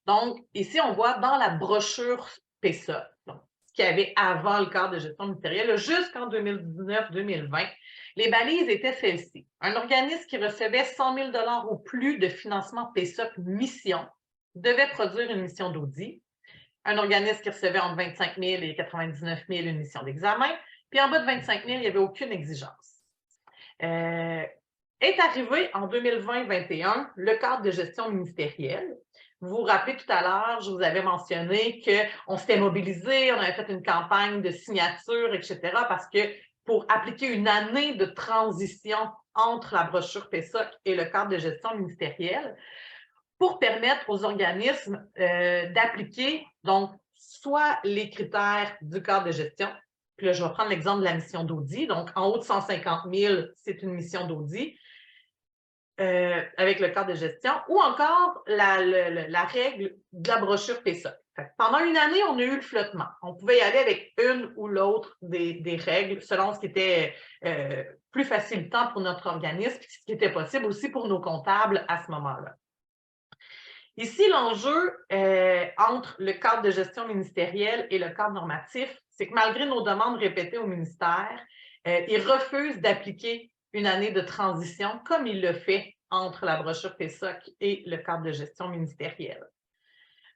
Donc, ici, on voit dans la brochure PSOC, donc, ce qu'il y avait avant le cadre de gestion ministérielle, jusqu'en 2019-2020, les balises étaient celles-ci. Un organisme qui recevait 100 000 $ ou plus de financement PSOC mission devait produire une mission d'audit. Un organisme qui recevait entre 25 000 et 99 000 une mission d'examen. Puis en bas de 25 000, il n'y avait aucune exigence. Est arrivé en 2020-2021 le cadre de gestion ministérielle. Vous vous rappelez tout à l'heure, je vous avais mentionné qu'on s'était mobilisé, on avait fait une campagne de signature, etc., parce que pour appliquer une année de transition entre la brochure PSOC et le cadre de gestion ministérielle, pour permettre aux organismes d'appliquer donc soit les critères du cadre de gestion, puis là, je vais prendre l'exemple de la mission d'audit, donc en haut de 150 000, c'est une mission d'audit, avec le cadre de gestion, ou encore la règle de la brochure PSOC. Pendant une année, on a eu le flottement. On pouvait y aller avec une ou l'autre des règles selon ce qui était plus facilitant pour notre organisme, puis ce qui était possible aussi pour nos comptables à ce moment-là. Ici, l'enjeu entre le cadre de gestion ministérielle et le cadre normatif, c'est que malgré nos demandes répétées au ministère, il refuse d'appliquer une année de transition comme il le fait entre la brochure PSOC et le cadre de gestion ministérielle.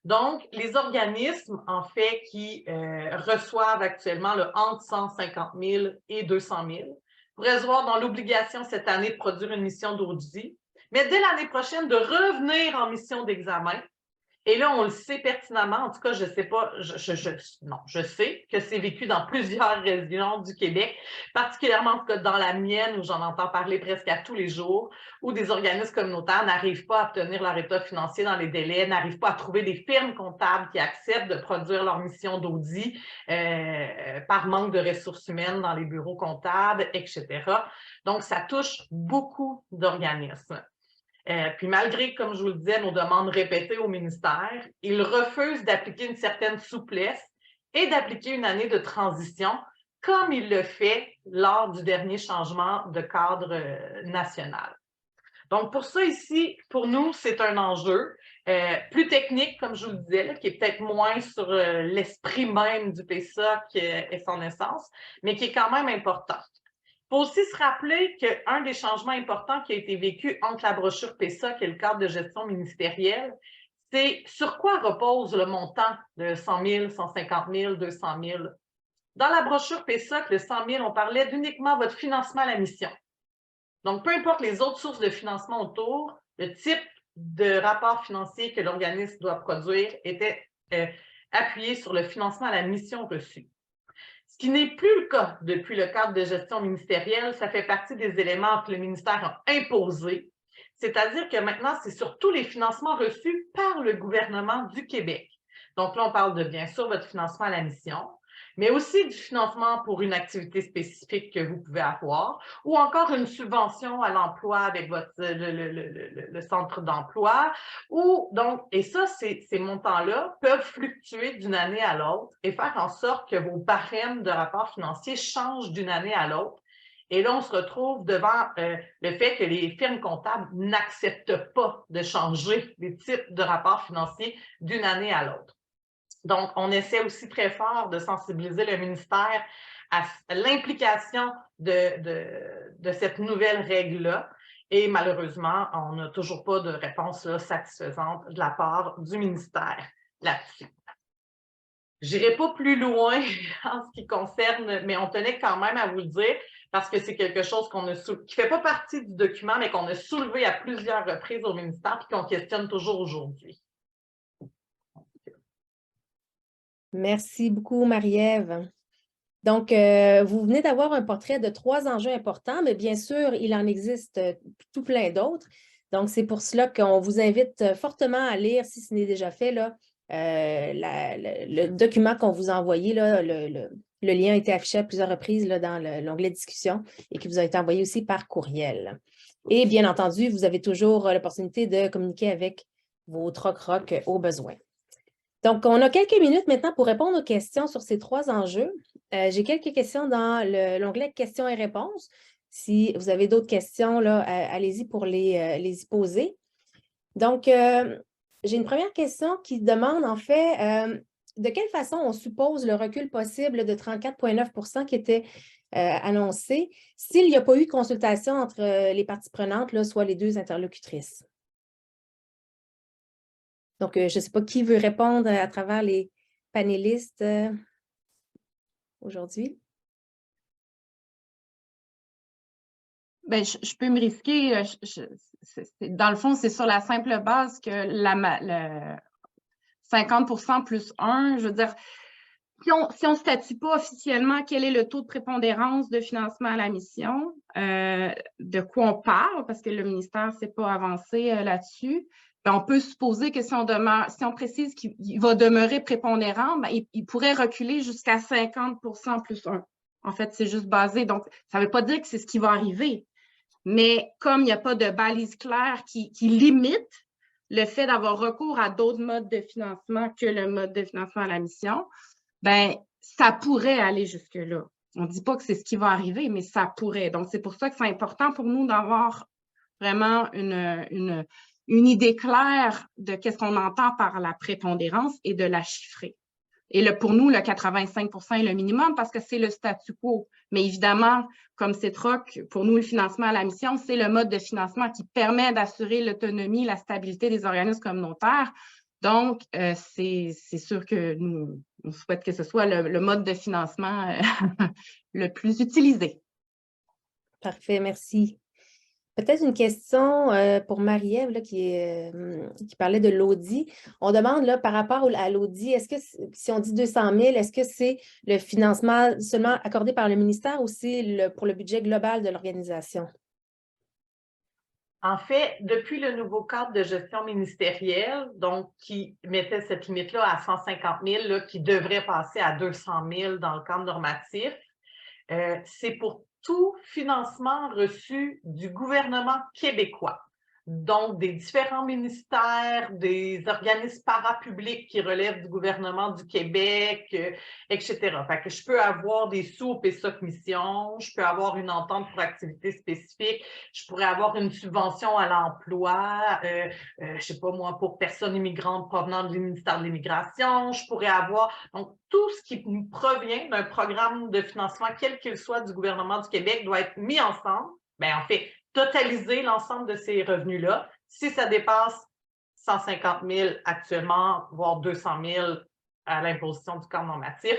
Donc, les organismes, en fait, qui reçoivent actuellement entre 150 000 et 200 000 pourraient se voir dans l'obligation cette année de produire une mission d'audit, mais dès l'année prochaine, de revenir en mission d'examen. Et là, on le sait pertinemment, en tout cas, je ne sais pas, je sais que c'est vécu dans plusieurs régions du Québec, particulièrement en tout cas dans la mienne, où j'en entends parler presque à tous les jours, où des organismes communautaires n'arrivent pas à obtenir leur état financier dans les délais, n'arrivent pas à trouver des firmes comptables qui acceptent de produire leur mission d'audit par manque de ressources humaines dans les bureaux comptables, etc. Donc, ça touche beaucoup d'organismes. Puis malgré, comme je vous le disais, nos demandes répétées au ministère, ils refusent d'appliquer une certaine souplesse et d'appliquer une année de transition, comme il le fait lors du dernier changement de cadre national. Donc, pour ça ici, pour nous, c'est un enjeu plus technique, comme je vous le disais, là, qui est peut-être moins sur l'esprit même du PSOC et son essence, mais qui est quand même important. Il faut aussi se rappeler qu'un des changements importants qui a été vécu entre la brochure PSOC et le cadre de gestion ministérielle, c'est sur quoi repose le montant de 100 000, 150 000, 200 000. Dans la brochure PSOC, le 100 000, on parlait d'uniquement votre financement à la mission. Donc, peu importe les autres sources de financement autour, le type de rapport financier que l'organisme doit produire était appuyé sur le financement à la mission reçue. Ce qui n'est plus le cas depuis le cadre de gestion ministérielle, ça fait partie des éléments que le ministère a imposés, c'est-à-dire que maintenant, c'est sur tous les financements reçus par le gouvernement du Québec. Donc là, on parle de, bien sûr, votre financement à la mission, mais aussi du financement pour une activité spécifique que vous pouvez avoir, ou encore une subvention à l'emploi avec le centre d'emploi, ou donc, et ça, ces montants-là peuvent fluctuer d'une année à l'autre et faire en sorte que vos barèmes de rapports financiers changent d'une année à l'autre. Et là, on se retrouve devant le fait que les firmes comptables n'acceptent pas de changer les types de rapports financiers d'une année à l'autre. Donc, on essaie aussi très fort de sensibiliser le ministère à l'implication de cette nouvelle règle-là. Et malheureusement, on n'a toujours pas de réponse satisfaisante de la part du ministère là-dessus. Je n'irai pas plus loin en ce qui concerne, mais on tenait quand même à vous le dire parce que c'est quelque chose qui ne fait pas partie du document, mais qu'on a soulevé à plusieurs reprises au ministère et qu'on questionne toujours aujourd'hui. Merci beaucoup, Marie-Ève. Donc, vous venez d'avoir un portrait de 3 enjeux importants, mais bien sûr, il en existe tout plein d'autres. Donc, c'est pour cela qu'on vous invite fortement à lire, si ce n'est déjà fait, là, le document qu'on vous a envoyé, là, le lien a été affiché à plusieurs reprises là, dans l'onglet discussion et qui vous a été envoyé aussi par courriel. Et bien entendu, vous avez toujours l'opportunité de communiquer avec vos troc-roc au besoin. Donc, on a quelques minutes maintenant pour répondre aux questions sur ces 3 enjeux. J'ai quelques questions dans l'onglet questions et réponses. Si vous avez d'autres questions, là, allez-y pour les y poser. Donc, j'ai une première question qui demande en fait de quelle façon on suppose le recul possible de 34,9 % qui était annoncé s'il n'y a pas eu de consultation entre les parties prenantes, là, soit les 2 interlocutrices. Donc, je ne sais pas qui veut répondre à travers les panélistes aujourd'hui. Bien, je peux me risquer. Dans le fond, c'est sur la simple base que le 50% plus 1, je veux dire, si on ne statue pas officiellement quel est le taux de prépondérance de financement à la mission, de quoi on parle, parce que le ministère ne s'est pas avancé là-dessus, bien, on peut supposer que si on précise qu'il va demeurer prépondérant, bien, il pourrait reculer jusqu'à 50% plus 1. En fait, c'est juste basé. Donc, ça ne veut pas dire que c'est ce qui va arriver. Mais comme il n'y a pas de balise claire qui limite le fait d'avoir recours à d'autres modes de financement que le mode de financement à la mission, bien, ça pourrait aller jusque-là. On ne dit pas que c'est ce qui va arriver, mais ça pourrait. Donc, c'est pour ça que c'est important pour nous d'avoir vraiment une idée claire de qu'est-ce qu'on entend par la prépondérance et de la chiffrer. Et pour nous, le 85% est le minimum parce que c'est le statu quo. Mais évidemment, comme CETROC, pour nous, le financement à la mission, c'est le mode de financement qui permet d'assurer l'autonomie, la stabilité des organismes communautaires. Donc, c'est sûr que nous, on souhaite que ce soit le mode de financement le plus utilisé. Parfait, merci. Peut-être une question pour Marie-Ève qui parlait de l'AUDI. On demande là, par rapport à l'AUDI, est-ce que si on dit 200 000, est-ce que c'est le financement seulement accordé par le ministère ou c'est pour le budget global de l'organisation? En fait, depuis le nouveau cadre de gestion ministérielle, donc qui mettait cette limite-là à 150 000, là, qui devrait passer à 200 000 dans le cadre normatif, c'est pour tout financement reçu du gouvernement québécois. Donc, des différents ministères, des organismes parapublics qui relèvent du gouvernement du Québec, etc. Fait que je peux avoir des sous au PSOC Mission, je peux avoir une entente pour activité spécifique, je pourrais avoir une subvention à l'emploi, je sais pas moi, pour personnes immigrantes provenant du ministère de l'Immigration, je pourrais avoir donc tout ce qui nous provient d'un programme de financement, quel qu'il soit du gouvernement du Québec, doit être mis ensemble. Bien, en fait, totaliser l'ensemble de ces revenus-là. Si ça dépasse 150 000 actuellement, voire 200 000 à l'imposition du cadre normatif,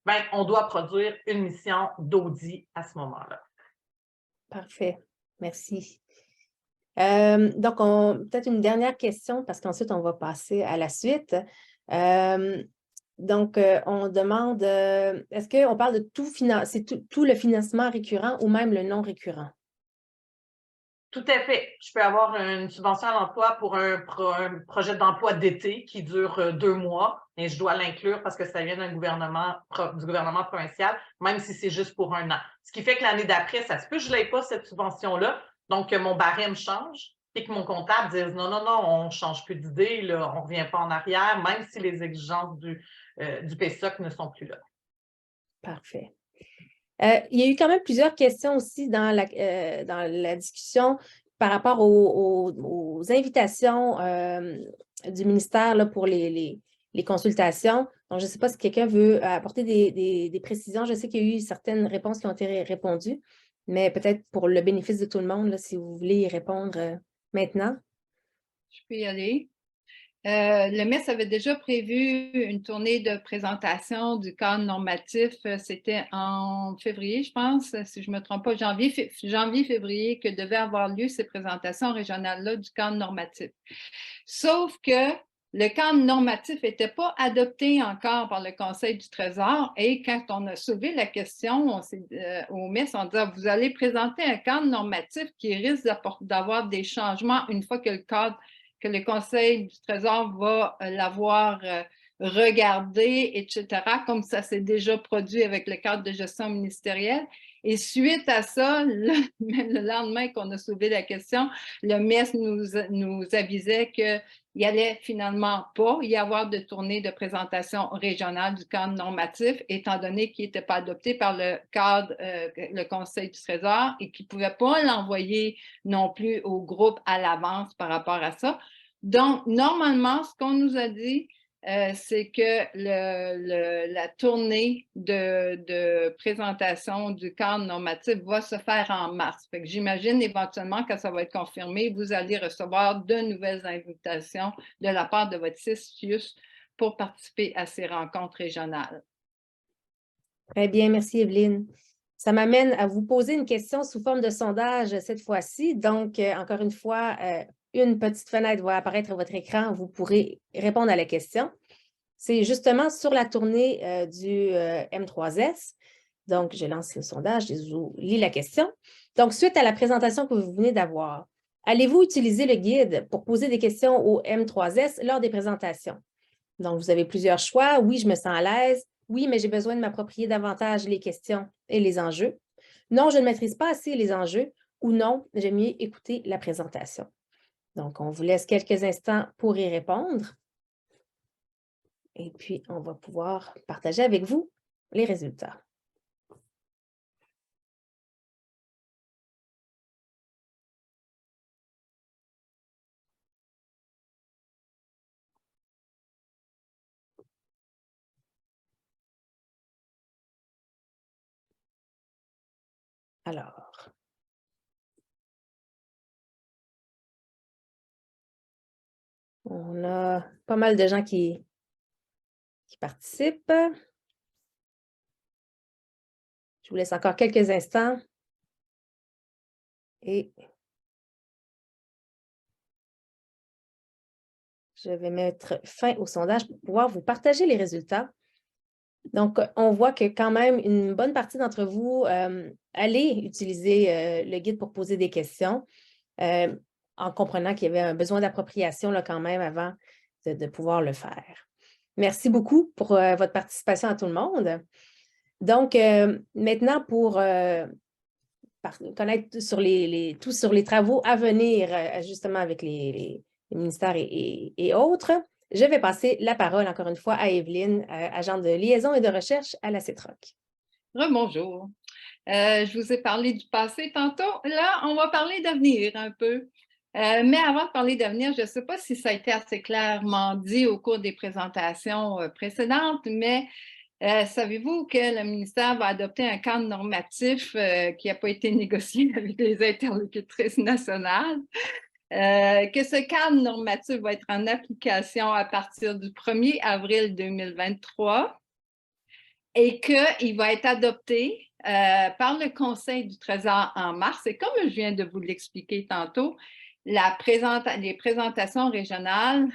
bien, on doit produire une mission d'audit à ce moment-là. Parfait. Merci. Donc, peut-être une dernière question parce qu'ensuite, on va passer à la suite. Donc, on demande, est-ce qu'on parle de tout le financement récurrent ou même le non récurrent? Tout à fait. Je peux avoir une subvention à l'emploi pour un projet d'emploi d'été qui dure 2 mois et je dois l'inclure parce que ça vient du gouvernement provincial, même si c'est juste pour 1 an. Ce qui fait que l'année d'après, ça se peut que je n'ai pas cette subvention-là, donc que mon barème change et que mon comptable dise non, on ne change plus d'idée, on ne revient pas en arrière, même si les exigences du PSOC ne sont plus là. Parfait. Il y a eu quand même plusieurs questions aussi dans la discussion par rapport aux invitations du ministère là, pour les consultations. Donc, je ne sais pas si quelqu'un veut apporter des précisions. Je sais qu'il y a eu certaines réponses qui ont été répondues, mais peut-être pour le bénéfice de tout le monde, là, si vous voulez y répondre maintenant. Je peux y aller. Le MES avait déjà prévu une tournée de présentation du cadre normatif. C'était en février, je pense, si je ne me trompe pas, janvier-février, que devaient avoir lieu ces présentations régionales-là du cadre normatif. Sauf que le cadre normatif n'était pas adopté encore par le Conseil du Trésor et quand on a soulevé la question au MES, on disait vous allez présenter un cadre normatif qui risque d'avoir des changements une fois que le Conseil du Trésor va l'avoir regardé, etc., comme ça s'est déjà produit avec le cadre de gestion ministérielle. Et suite à ça, même le lendemain qu'on a soulevé la question, le MES nous avisait qu'il n'allait finalement pas y avoir de tournée de présentation régionale du cadre normatif, étant donné qu'il n'était pas adopté par le Conseil du Trésor et qu'il ne pouvait pas l'envoyer non plus au groupe à l'avance par rapport à ça. Donc, normalement, ce qu'on nous a dit, c'est que la tournée de présentation du cadre normatif va se faire en mars. Fait que j'imagine éventuellement quand ça va être confirmé, vous allez recevoir de nouvelles invitations de la part de votre CIUS pour participer à ces rencontres régionales. Très bien, merci Evelyne. Ça m'amène à vous poser une question sous forme de sondage cette fois-ci. Donc, encore une fois, une petite fenêtre va apparaître à votre écran. Vous pourrez répondre à la question. C'est justement sur la tournée du M3S. Donc, je lance le sondage, je vous lis la question. Donc, suite à la présentation que vous venez d'avoir, allez-vous utiliser le guide pour poser des questions au M3S lors des présentations? Donc, vous avez plusieurs choix. Oui, je me sens à l'aise. Oui, mais j'ai besoin de m'approprier davantage les questions et les enjeux. Non, je ne maîtrise pas assez les enjeux. Ou non, j'aime mieux écouter la présentation. Donc, on vous laisse quelques instants pour y répondre. Et puis, on va pouvoir partager avec vous les résultats. Alors, on a pas mal de gens qui participent. Je vous laisse encore quelques instants. Et je vais mettre fin au sondage pour pouvoir vous partager les résultats. Donc, on voit que quand même une bonne partie d'entre vous allez utiliser le guide pour poser des questions, en comprenant qu'il y avait un besoin d'appropriation quand même avant de pouvoir le faire. Merci beaucoup pour votre participation à tout le monde. Donc, maintenant, pour connaître sur les travaux à venir, justement avec les ministères et autres, je vais passer la parole encore une fois à Evelyne, agente de liaison et de recherche à la CETROC. Rebonjour. Je vous ai parlé du passé tantôt. Là, on va parler d'avenir un peu. Mais avant de parler d'avenir, je ne sais pas si ça a été assez clairement dit au cours des présentations précédentes, mais savez-vous que le ministère va adopter un cadre normatif qui n'a pas été négocié avec les interlocutrices nationales? Que ce cadre normatif va être en application à partir du 1er avril 2023 et qu'il va être adopté par le Conseil du Trésor en mars. Et comme je viens de vous l'expliquer tantôt, les présentations régionales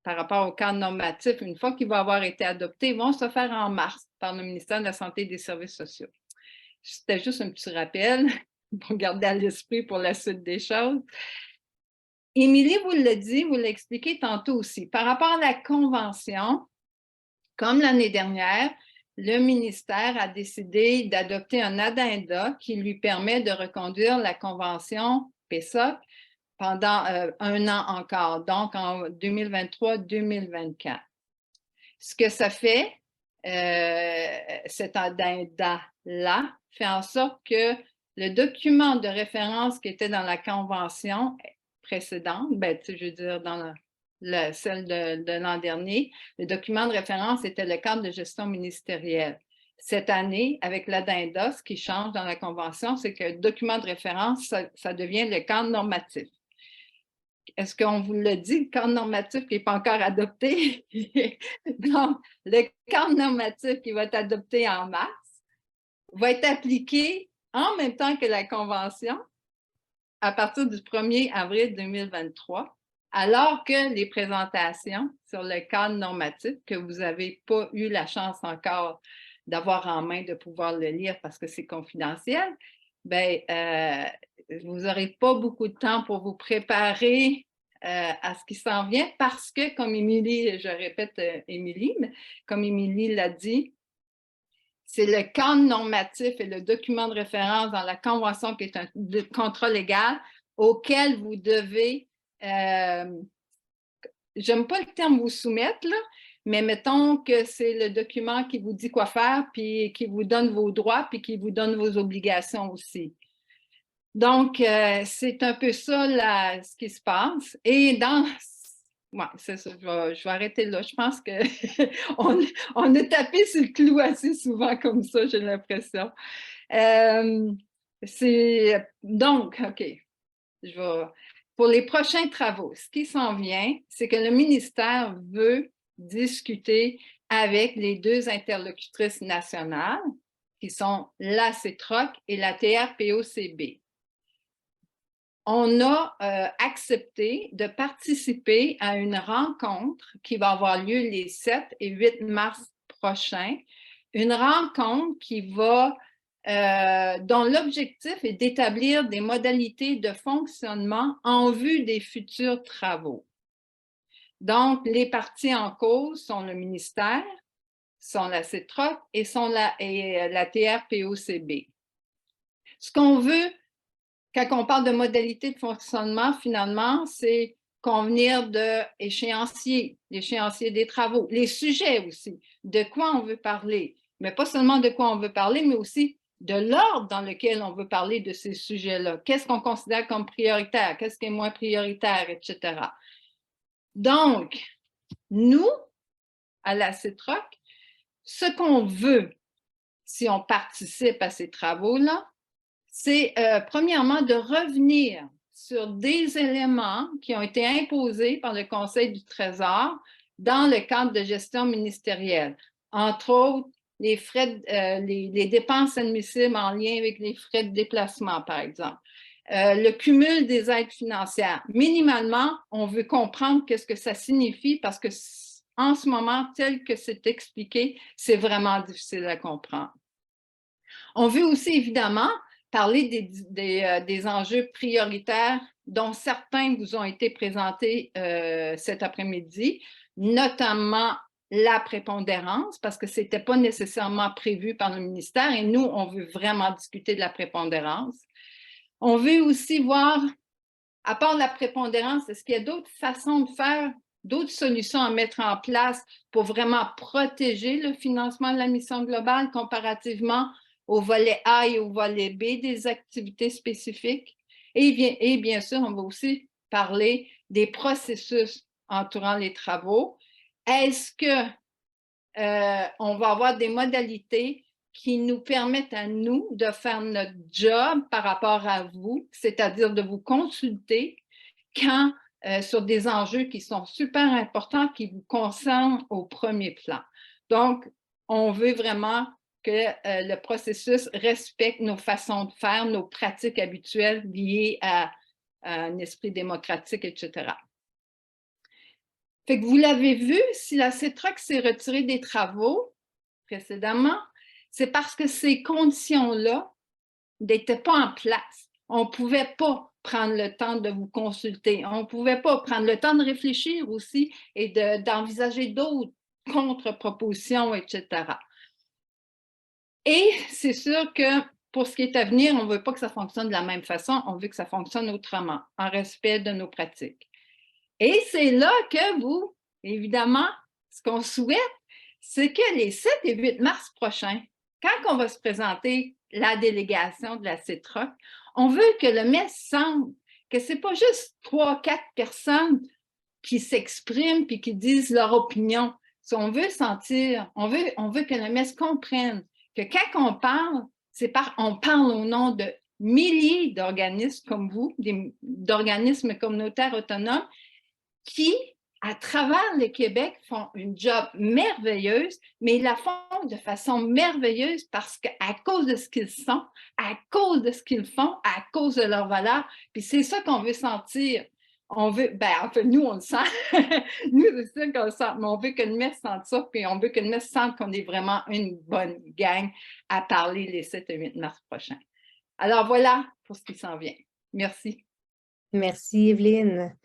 par rapport au cadre normatif, une fois qu'il va avoir été adopté, vont se faire en mars par le ministère de la Santé et des Services sociaux. C'était juste un petit rappel pour garder à l'esprit pour la suite des choses. Émilie vous l'a dit, vous l'a expliqué tantôt aussi. Par rapport à la convention, comme l'année dernière, le ministère a décidé d'adopter un addenda qui lui permet de reconduire la convention PESOC pendant un an encore, donc en 2023-2024. Ce que ça fait, cet addenda-là, fait en sorte que le document de référence qui était dans la convention précédente, je veux dire dans celle de l'an dernier, le document de référence était le cadre de gestion ministérielle. Cette année, avec l'addenda, ce qui change dans la convention, c'est que le document de référence, ça devient le cadre normatif. Est-ce qu'on vous l'a dit, le cadre normatif qui n'est pas encore adopté? Donc, le cadre normatif qui va être adopté en mars va être appliqué en même temps que la convention à partir du 1er avril 2023 Alors que les présentations sur le cadre normatif, que vous n'avez pas eu la chance encore d'avoir en main, de pouvoir le lire parce que c'est confidentiel, bien, vous n'aurez pas beaucoup de temps pour vous préparer à ce qui s'en vient parce que, comme Émilie, je répète Émilie, mais comme Émilie l'a dit, c'est le cadre normatif et le document de référence dans la Convention qui est un contrat légal auquel vous devez, j'aime pas le terme vous soumettre, là, mais mettons que c'est le document qui vous dit quoi faire, puis qui vous donne vos droits, puis qui vous donne vos obligations aussi. Donc, c'est un peu ça ce qui se passe. Et dans... Ouais, c'est ça, je vais arrêter là. Je pense qu'on a tapé sur le clou assez souvent comme ça, j'ai l'impression. Donc, OK, pour les prochains travaux, ce qui s'en vient, c'est que le ministère veut discuter avec les deux interlocutrices nationales, qui sont la CETROC et la TRPOCB. On a accepté de participer à une rencontre qui va avoir lieu les 7 et 8 mars prochains, une rencontre qui va, dont l'objectif est d'établir des modalités de fonctionnement en vue des futurs travaux. Donc, les parties en cause sont le ministère, sont la CETROC et sont la TRPOCB. Ce qu'on veut, quand on parle de modalités de fonctionnement, finalement, c'est convenir de l'échéancier des travaux, les sujets aussi, de quoi on veut parler, mais pas seulement de quoi on veut parler, mais aussi de l'ordre dans lequel on veut parler de ces sujets-là. Qu'est-ce qu'on considère comme prioritaire, qu'est-ce qui est moins prioritaire, etc. Donc, nous, à la CETROC, ce qu'on veut, si on participe à ces travaux-là, c'est premièrement de revenir sur des éléments qui ont été imposés par le Conseil du Trésor dans le cadre de gestion ministérielle. Entre autres, les frais, les dépenses admissibles en lien avec les frais de déplacement, par exemple. Le cumul des aides financières. Minimalement, on veut comprendre qu'est-ce que ça signifie parce que en ce moment, tel que c'est expliqué, c'est vraiment difficile à comprendre. On veut aussi, évidemment, parler des enjeux prioritaires dont certains vous ont été présentés cet après-midi, notamment la prépondérance, parce que ce n'était pas nécessairement prévu par le ministère et nous, on veut vraiment discuter de la prépondérance. On veut aussi voir, à part la prépondérance, est-ce qu'il y a d'autres façons de faire, d'autres solutions à mettre en place pour vraiment protéger le financement de la mission globale comparativement au volet A et au volet B des activités spécifiques. Et bien sûr, on va aussi parler des processus entourant les travaux. Est-ce qu'on va avoir des modalités qui nous permettent à nous de faire notre job par rapport à vous, c'est-à-dire de vous consulter quand, sur des enjeux qui sont super importants, qui vous concernent au premier plan. Donc, on veut vraiment que le processus respecte nos façons de faire, nos pratiques habituelles liées à un esprit démocratique, etc. Fait que vous l'avez vu, si la CETROC s'est retirée des travaux précédemment, c'est parce que ces conditions-là n'étaient pas en place. On ne pouvait pas prendre le temps de vous consulter. On ne pouvait pas prendre le temps de réfléchir aussi et d'envisager d'autres contre-propositions, etc. Et c'est sûr que pour ce qui est à venir, on ne veut pas que ça fonctionne de la même façon, on veut que ça fonctionne autrement, en respect de nos pratiques. Et c'est là que vous, évidemment, ce qu'on souhaite, c'est que les 7 et 8 mars prochains, quand on va se présenter la délégation de la CETROC, on veut que le MES sente que ce n'est pas juste 3-4 personnes qui s'expriment puis qui disent leur opinion. Si on veut sentir, on veut que le MES comprenne que quand on parle, on parle au nom de milliers d'organismes comme vous, d'organismes communautaires autonomes, qui, à travers le Québec, font une job merveilleuse, mais ils la font de façon merveilleuse parce qu'à cause de ce qu'ils sont, à cause de ce qu'ils font, à cause de leurs valeurs, puis c'est ça qu'on veut sentir. On veut, ben, en fait, nous, on le sent. Nous, c'est sûr qu'on le sent, mais on veut que le MES sente ça, puis on veut que le MES sente qu'on est vraiment une bonne gang à parler les 7 et 8 mars prochains. Alors voilà pour ce qui s'en vient. Merci. Merci, Evelyne.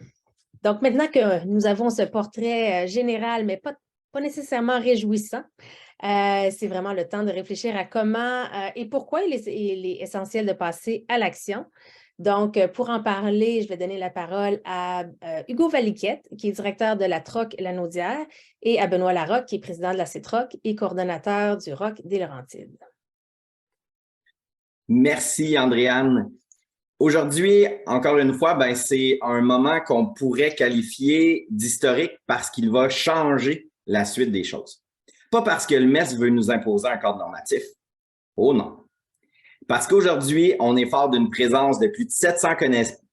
Donc, maintenant que nous avons ce portrait général, mais pas nécessairement réjouissant, c'est vraiment le temps de réfléchir à comment et pourquoi il est essentiel de passer à l'action. Donc, pour en parler, je vais donner la parole à Hugo Valiquette, qui est directeur de la TROC Lanaudière, et à Benoît Larocque, qui est président de la CETROC et coordonnateur du ROC des Laurentides. Merci, Andréane. Aujourd'hui, encore une fois, c'est un moment qu'on pourrait qualifier d'historique parce qu'il va changer la suite des choses. Pas parce que le MES veut nous imposer un cadre normatif. Oh non. Parce qu'aujourd'hui, on est fort d'une présence de plus de 700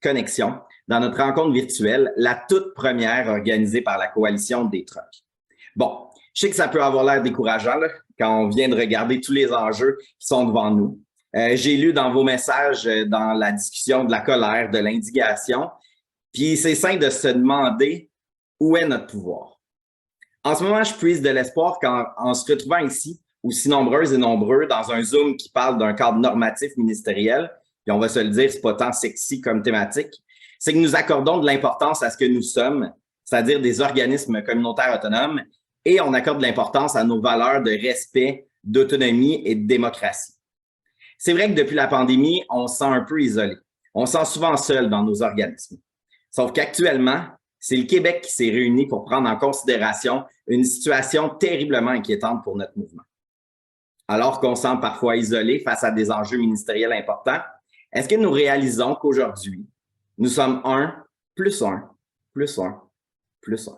connexions dans notre rencontre virtuelle, la toute première organisée par la Coalition des TROC. Bon, je sais que ça peut avoir l'air décourageant là, quand on vient de regarder tous les enjeux qui sont devant nous. J'ai lu dans vos messages, dans la discussion, de la colère, de l'indignation, puis c'est simple de se demander où est notre pouvoir. En ce moment, je puise de l'espoir qu'en se retrouvant ici, aussi nombreuses et nombreux, dans un Zoom qui parle d'un cadre normatif ministériel, puis on va se le dire, c'est pas tant sexy comme thématique, c'est que nous accordons de l'importance à ce que nous sommes, c'est-à-dire des organismes communautaires autonomes, et on accorde de l'importance à nos valeurs de respect, d'autonomie et de démocratie. C'est vrai que depuis la pandémie, on se sent un peu isolé. On se sent souvent seul dans nos organismes. Sauf qu'actuellement, c'est le Québec qui s'est réuni pour prendre en considération une situation terriblement inquiétante pour notre mouvement. Alors qu'on se sent parfois isolé face à des enjeux ministériels importants, est-ce que nous réalisons qu'aujourd'hui, nous sommes 1 plus 1 plus 1 plus 1?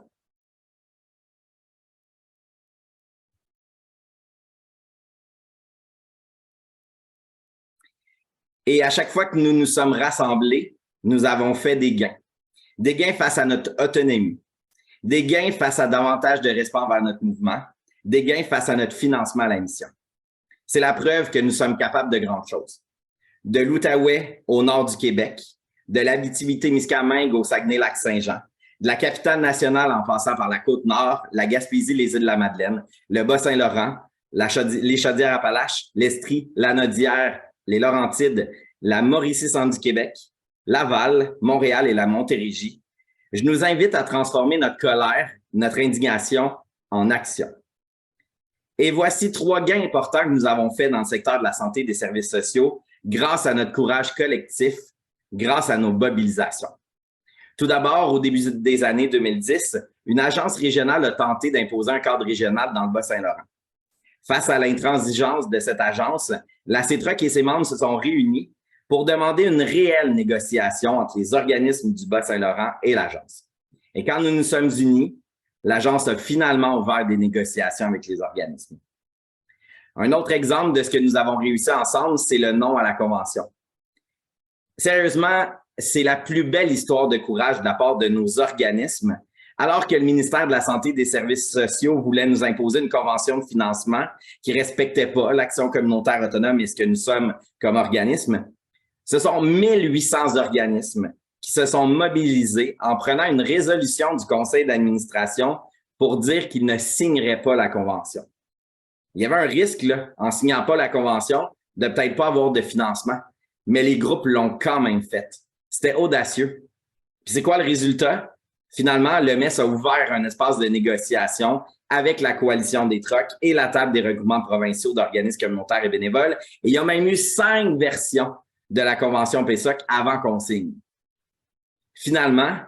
Et à chaque fois que nous nous sommes rassemblés, nous avons fait des gains. Des gains face à notre autonomie, des gains face à davantage de respect envers notre mouvement, des gains face à notre financement à la mission. C'est la preuve que nous sommes capables de grandes choses. De l'Outaouais au nord du Québec, de l'Abitibi-Témiscamingue au Saguenay-Lac-Saint-Jean, de la capitale nationale en passant par la Côte-Nord, la Gaspésie, les Îles-de-la-Madeleine, le Bas-Saint-Laurent, les Chaudières-Appalaches, l'Estrie, la Naudière, les Laurentides, la Mauricie-Centre du Québec, Laval, Montréal et la Montérégie. Je nous invite à transformer notre colère, notre indignation en action. Et voici 3 gains importants que nous avons faits dans le secteur de la santé et des services sociaux grâce à notre courage collectif, grâce à nos mobilisations. Tout d'abord, au début des années 2010, une agence régionale a tenté d'imposer un cadre régional dans le Bas-Saint-Laurent. Face à l'intransigeance de cette agence, la CETROC et ses membres se sont réunis pour demander une réelle négociation entre les organismes du Bas-Saint-Laurent et l'agence. Et quand nous nous sommes unis, l'agence a finalement ouvert des négociations avec les organismes. Un autre exemple de ce que nous avons réussi ensemble, c'est le non à la convention. Sérieusement, c'est la plus belle histoire de courage de la part de nos organismes. Alors que le ministère de la Santé et des Services sociaux voulait nous imposer une convention de financement qui ne respectait pas l'action communautaire autonome et ce que nous sommes comme organisme, ce sont 1800 organismes qui se sont mobilisés en prenant une résolution du conseil d'administration pour dire qu'ils ne signeraient pas la convention. Il y avait un risque, là, en signant pas la convention, de peut-être pas avoir de financement, mais les groupes l'ont quand même fait. C'était audacieux. Puis c'est quoi le résultat? Finalement, le MES a ouvert un espace de négociation avec la coalition des TROC et la table des regroupements provinciaux d'organismes communautaires et bénévoles. Et il y a même eu 5 versions de la convention PSOC avant qu'on signe. Finalement,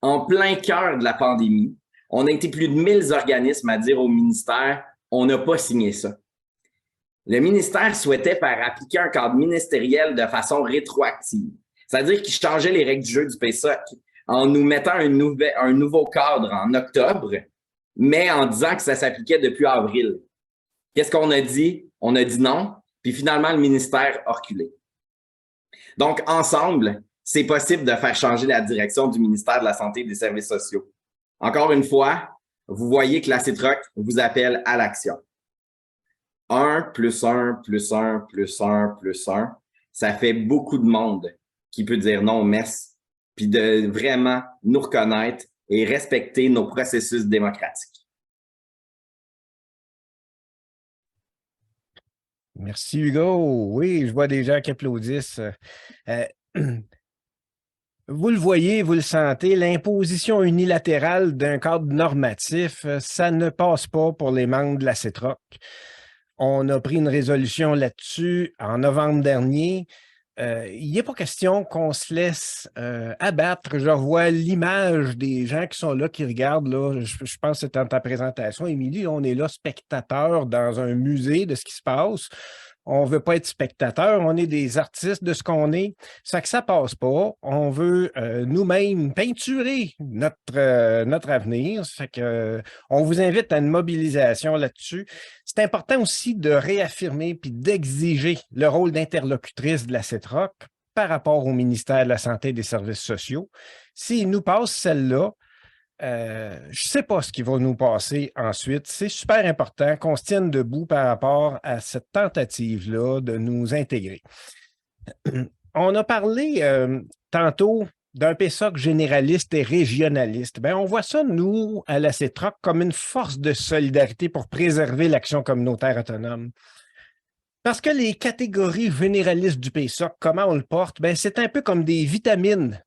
en plein cœur de la pandémie, on a été plus de 1000 organismes à dire au ministère « on n'a pas signé ça ». Le ministère souhaitait faire appliquer un cadre ministériel de façon rétroactive, c'est-à-dire qu'il changeait les règles du jeu du PSOC en nous mettant un nouveau cadre en octobre, mais en disant que ça s'appliquait depuis avril. Qu'est-ce qu'on a dit? On a dit non, puis finalement, le ministère a reculé. Donc, ensemble, c'est possible de faire changer la direction du ministère de la Santé et des Services sociaux. Encore une fois, vous voyez que la CETROC vous appelle à l'action. 1 plus 1 plus 1 plus 1 plus 1, ça fait beaucoup de monde qui peut dire non au MES, puis de vraiment nous reconnaître et respecter nos processus démocratiques. Merci, Hugo. Oui, je vois des gens qui applaudissent. Vous le voyez, vous le sentez, l'imposition unilatérale d'un cadre normatif, ça ne passe pas pour les membres de la CETROC. On a pris une résolution là-dessus en novembre dernier. Il n'est pas question qu'on se laisse abattre. Je revois l'image des gens qui sont là, qui regardent. Là, je pense que c'est dans ta présentation, Émilie. On est là, spectateurs dans un musée de ce qui se passe. On ne veut pas être spectateur, on est des artistes de ce qu'on est. Ça que ça ne passe pas. On veut nous-mêmes peinturer notre avenir. Ça fait que, on vous invite à une mobilisation là-dessus. C'est important aussi de réaffirmer puis d'exiger le rôle d'interlocutrice de la CETROC par rapport au ministère de la Santé et des Services sociaux. S'il nous passe celle-là, je ne sais pas ce qui va nous passer ensuite. C'est super important qu'on se tienne debout par rapport à cette tentative-là de nous intégrer. On a parlé tantôt d'un PSOC généraliste et régionaliste. Bien, on voit ça, nous, à la CETROC, comme une force de solidarité pour préserver l'action communautaire autonome. Parce que les catégories généralistes du PSOC, comment on le porte? Bien, c'est un peu comme des vitamines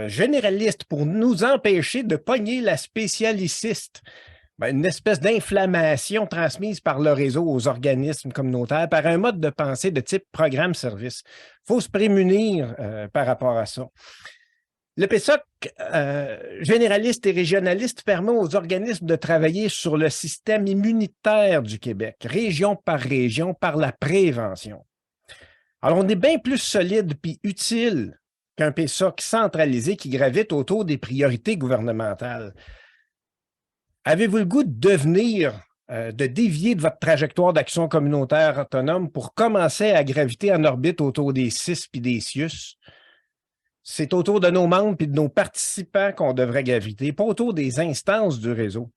généralistes pour nous empêcher de pogner la spécialiciste. Ben, une espèce d'inflammation transmise par le réseau aux organismes communautaires par un mode de pensée de type programme-service. Il faut se prémunir par rapport à ça. Le PSOC généraliste et régionaliste permet aux organismes de travailler sur le système immunitaire du Québec, région par région, par la prévention. Alors, on est bien plus solide puis utile qu'un PSOC centralisé qui gravite autour des priorités gouvernementales. Avez-vous le goût de devenir, de dévier de votre trajectoire d'action communautaire autonome pour commencer à graviter en orbite autour des CIS puis des CIUS? C'est autour de nos membres et de nos participants qu'on devrait graviter, pas autour des instances du réseau.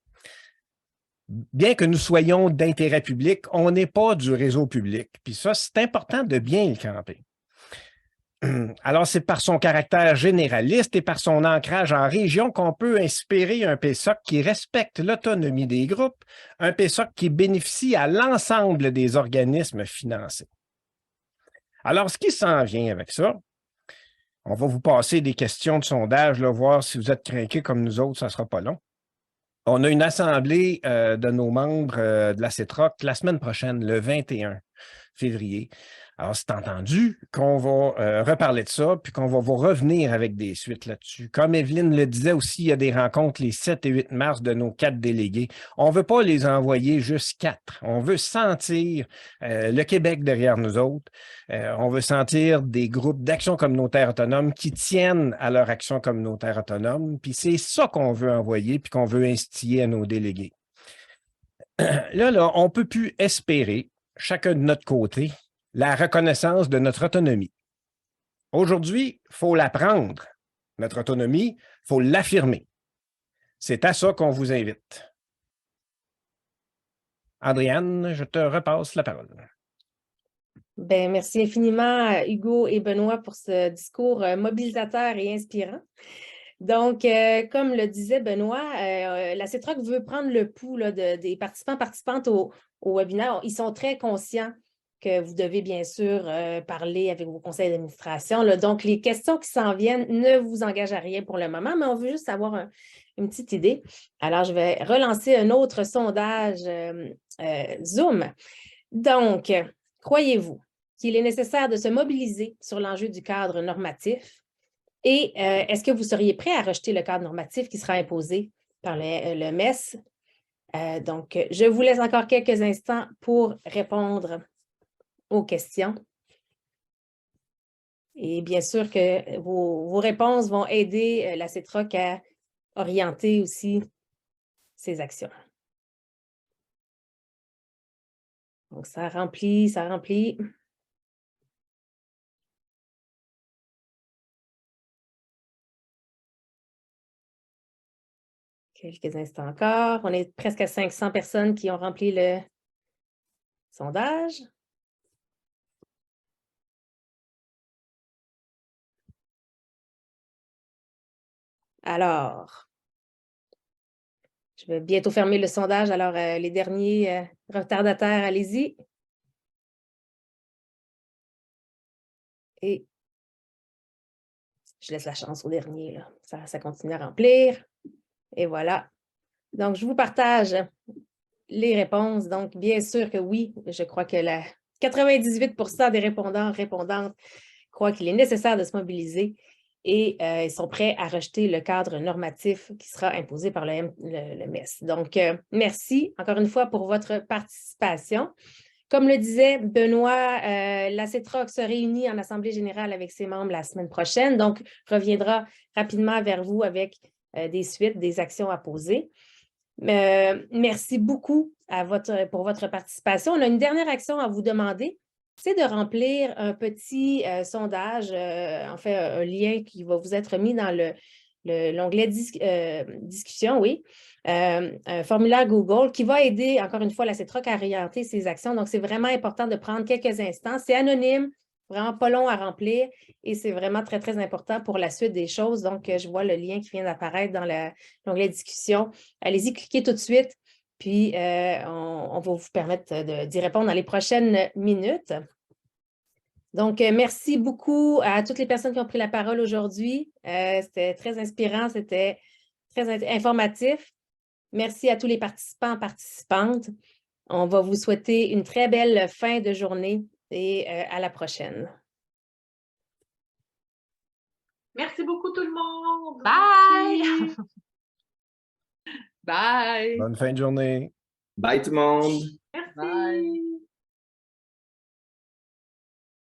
Bien que nous soyons d'intérêt public, on n'est pas du réseau public. Puis ça, c'est important de bien le camper. Alors, c'est par son caractère généraliste et par son ancrage en région qu'on peut inspirer un PSOC qui respecte l'autonomie des groupes, un PSOC qui bénéficie à l'ensemble des organismes financés. Alors, ce qui s'en vient avec ça, on va vous passer des questions de sondage, là, voir si vous êtes craqués comme nous autres, ça ne sera pas long. On a une assemblée de nos membres de la CETROC la semaine prochaine, le 21 février. Alors, c'est entendu qu'on va reparler de ça, puis qu'on va vous revenir avec des suites là-dessus. Comme Evelyne le disait aussi, il y a des rencontres les 7 et 8 mars de nos 4 délégués. On ne veut pas les envoyer juste 4. On veut sentir le Québec derrière nous autres. On veut sentir des groupes d'action communautaire autonome qui tiennent à leur action communautaire autonome. Puis c'est ça qu'on veut envoyer, puis qu'on veut instiller à nos délégués. Là, on ne peut plus espérer, chacun de notre côté, la reconnaissance de notre autonomie. Aujourd'hui, il faut la prendre, notre autonomie, il faut l'affirmer. C'est à ça qu'on vous invite. Andréane, je te repasse la parole. Bien, merci infiniment, Hugo et Benoît, pour ce discours mobilisateur et inspirant. Donc, comme le disait Benoît, la CETROC veut prendre le pouls là, des participantes au webinaire. Ils sont très conscients que vous devez bien sûr parler avec vos conseils d'administration. Donc, les questions qui s'en viennent ne vous engagent à rien pour le moment, mais on veut juste avoir une petite idée. Alors, je vais relancer un autre sondage Zoom. Donc, croyez-vous qu'il est nécessaire de se mobiliser sur l'enjeu du cadre normatif? Et est-ce que vous seriez prêt à rejeter le cadre normatif qui sera imposé par le MES? Donc, je vous laisse encore quelques instants pour répondre aux questions. Et bien sûr que vos réponses vont aider la CETROC à orienter aussi ses actions. Donc, ça remplit, ça remplit. Quelques instants encore. On est presque à 500 personnes qui ont rempli le sondage. Alors, je vais bientôt fermer le sondage. Alors, les derniers retardataires, allez-y. Et je laisse la chance au dernier, là. Ça continue à remplir. Et voilà. Donc, je vous partage les réponses. Donc, bien sûr que oui, je crois que 98% des répondantes croient qu'il est nécessaire de se mobiliser et ils sont prêts à rejeter le cadre normatif qui sera imposé par le MES. Donc, merci encore une fois pour votre participation. Comme le disait Benoît, la CETROC se réunit en Assemblée générale avec ses membres la semaine prochaine, donc reviendra rapidement vers vous avec des suites, des actions à poser. Merci beaucoup pour votre participation. On a une dernière action à vous demander, c'est de remplir un petit sondage, en fait, un lien qui va vous être mis dans l'onglet discussion, oui, un formulaire Google qui va aider, encore une fois, la CETROC à orienter ses actions. Donc, c'est vraiment important de prendre quelques instants. C'est anonyme, vraiment pas long à remplir et c'est vraiment très, très important pour la suite des choses. Donc, je vois le lien qui vient d'apparaître dans l'onglet discussion. Allez-y, cliquez tout de suite, puis on va vous permettre d'y répondre dans les prochaines minutes. Donc, merci beaucoup à toutes les personnes qui ont pris la parole aujourd'hui. C'était très inspirant, c'était très informatif. Merci à tous les participants, participantes. On va vous souhaiter une très belle fin de journée et à la prochaine. Merci beaucoup tout le monde. Bye! Bye! Bonne fin de journée. Bye tout le monde.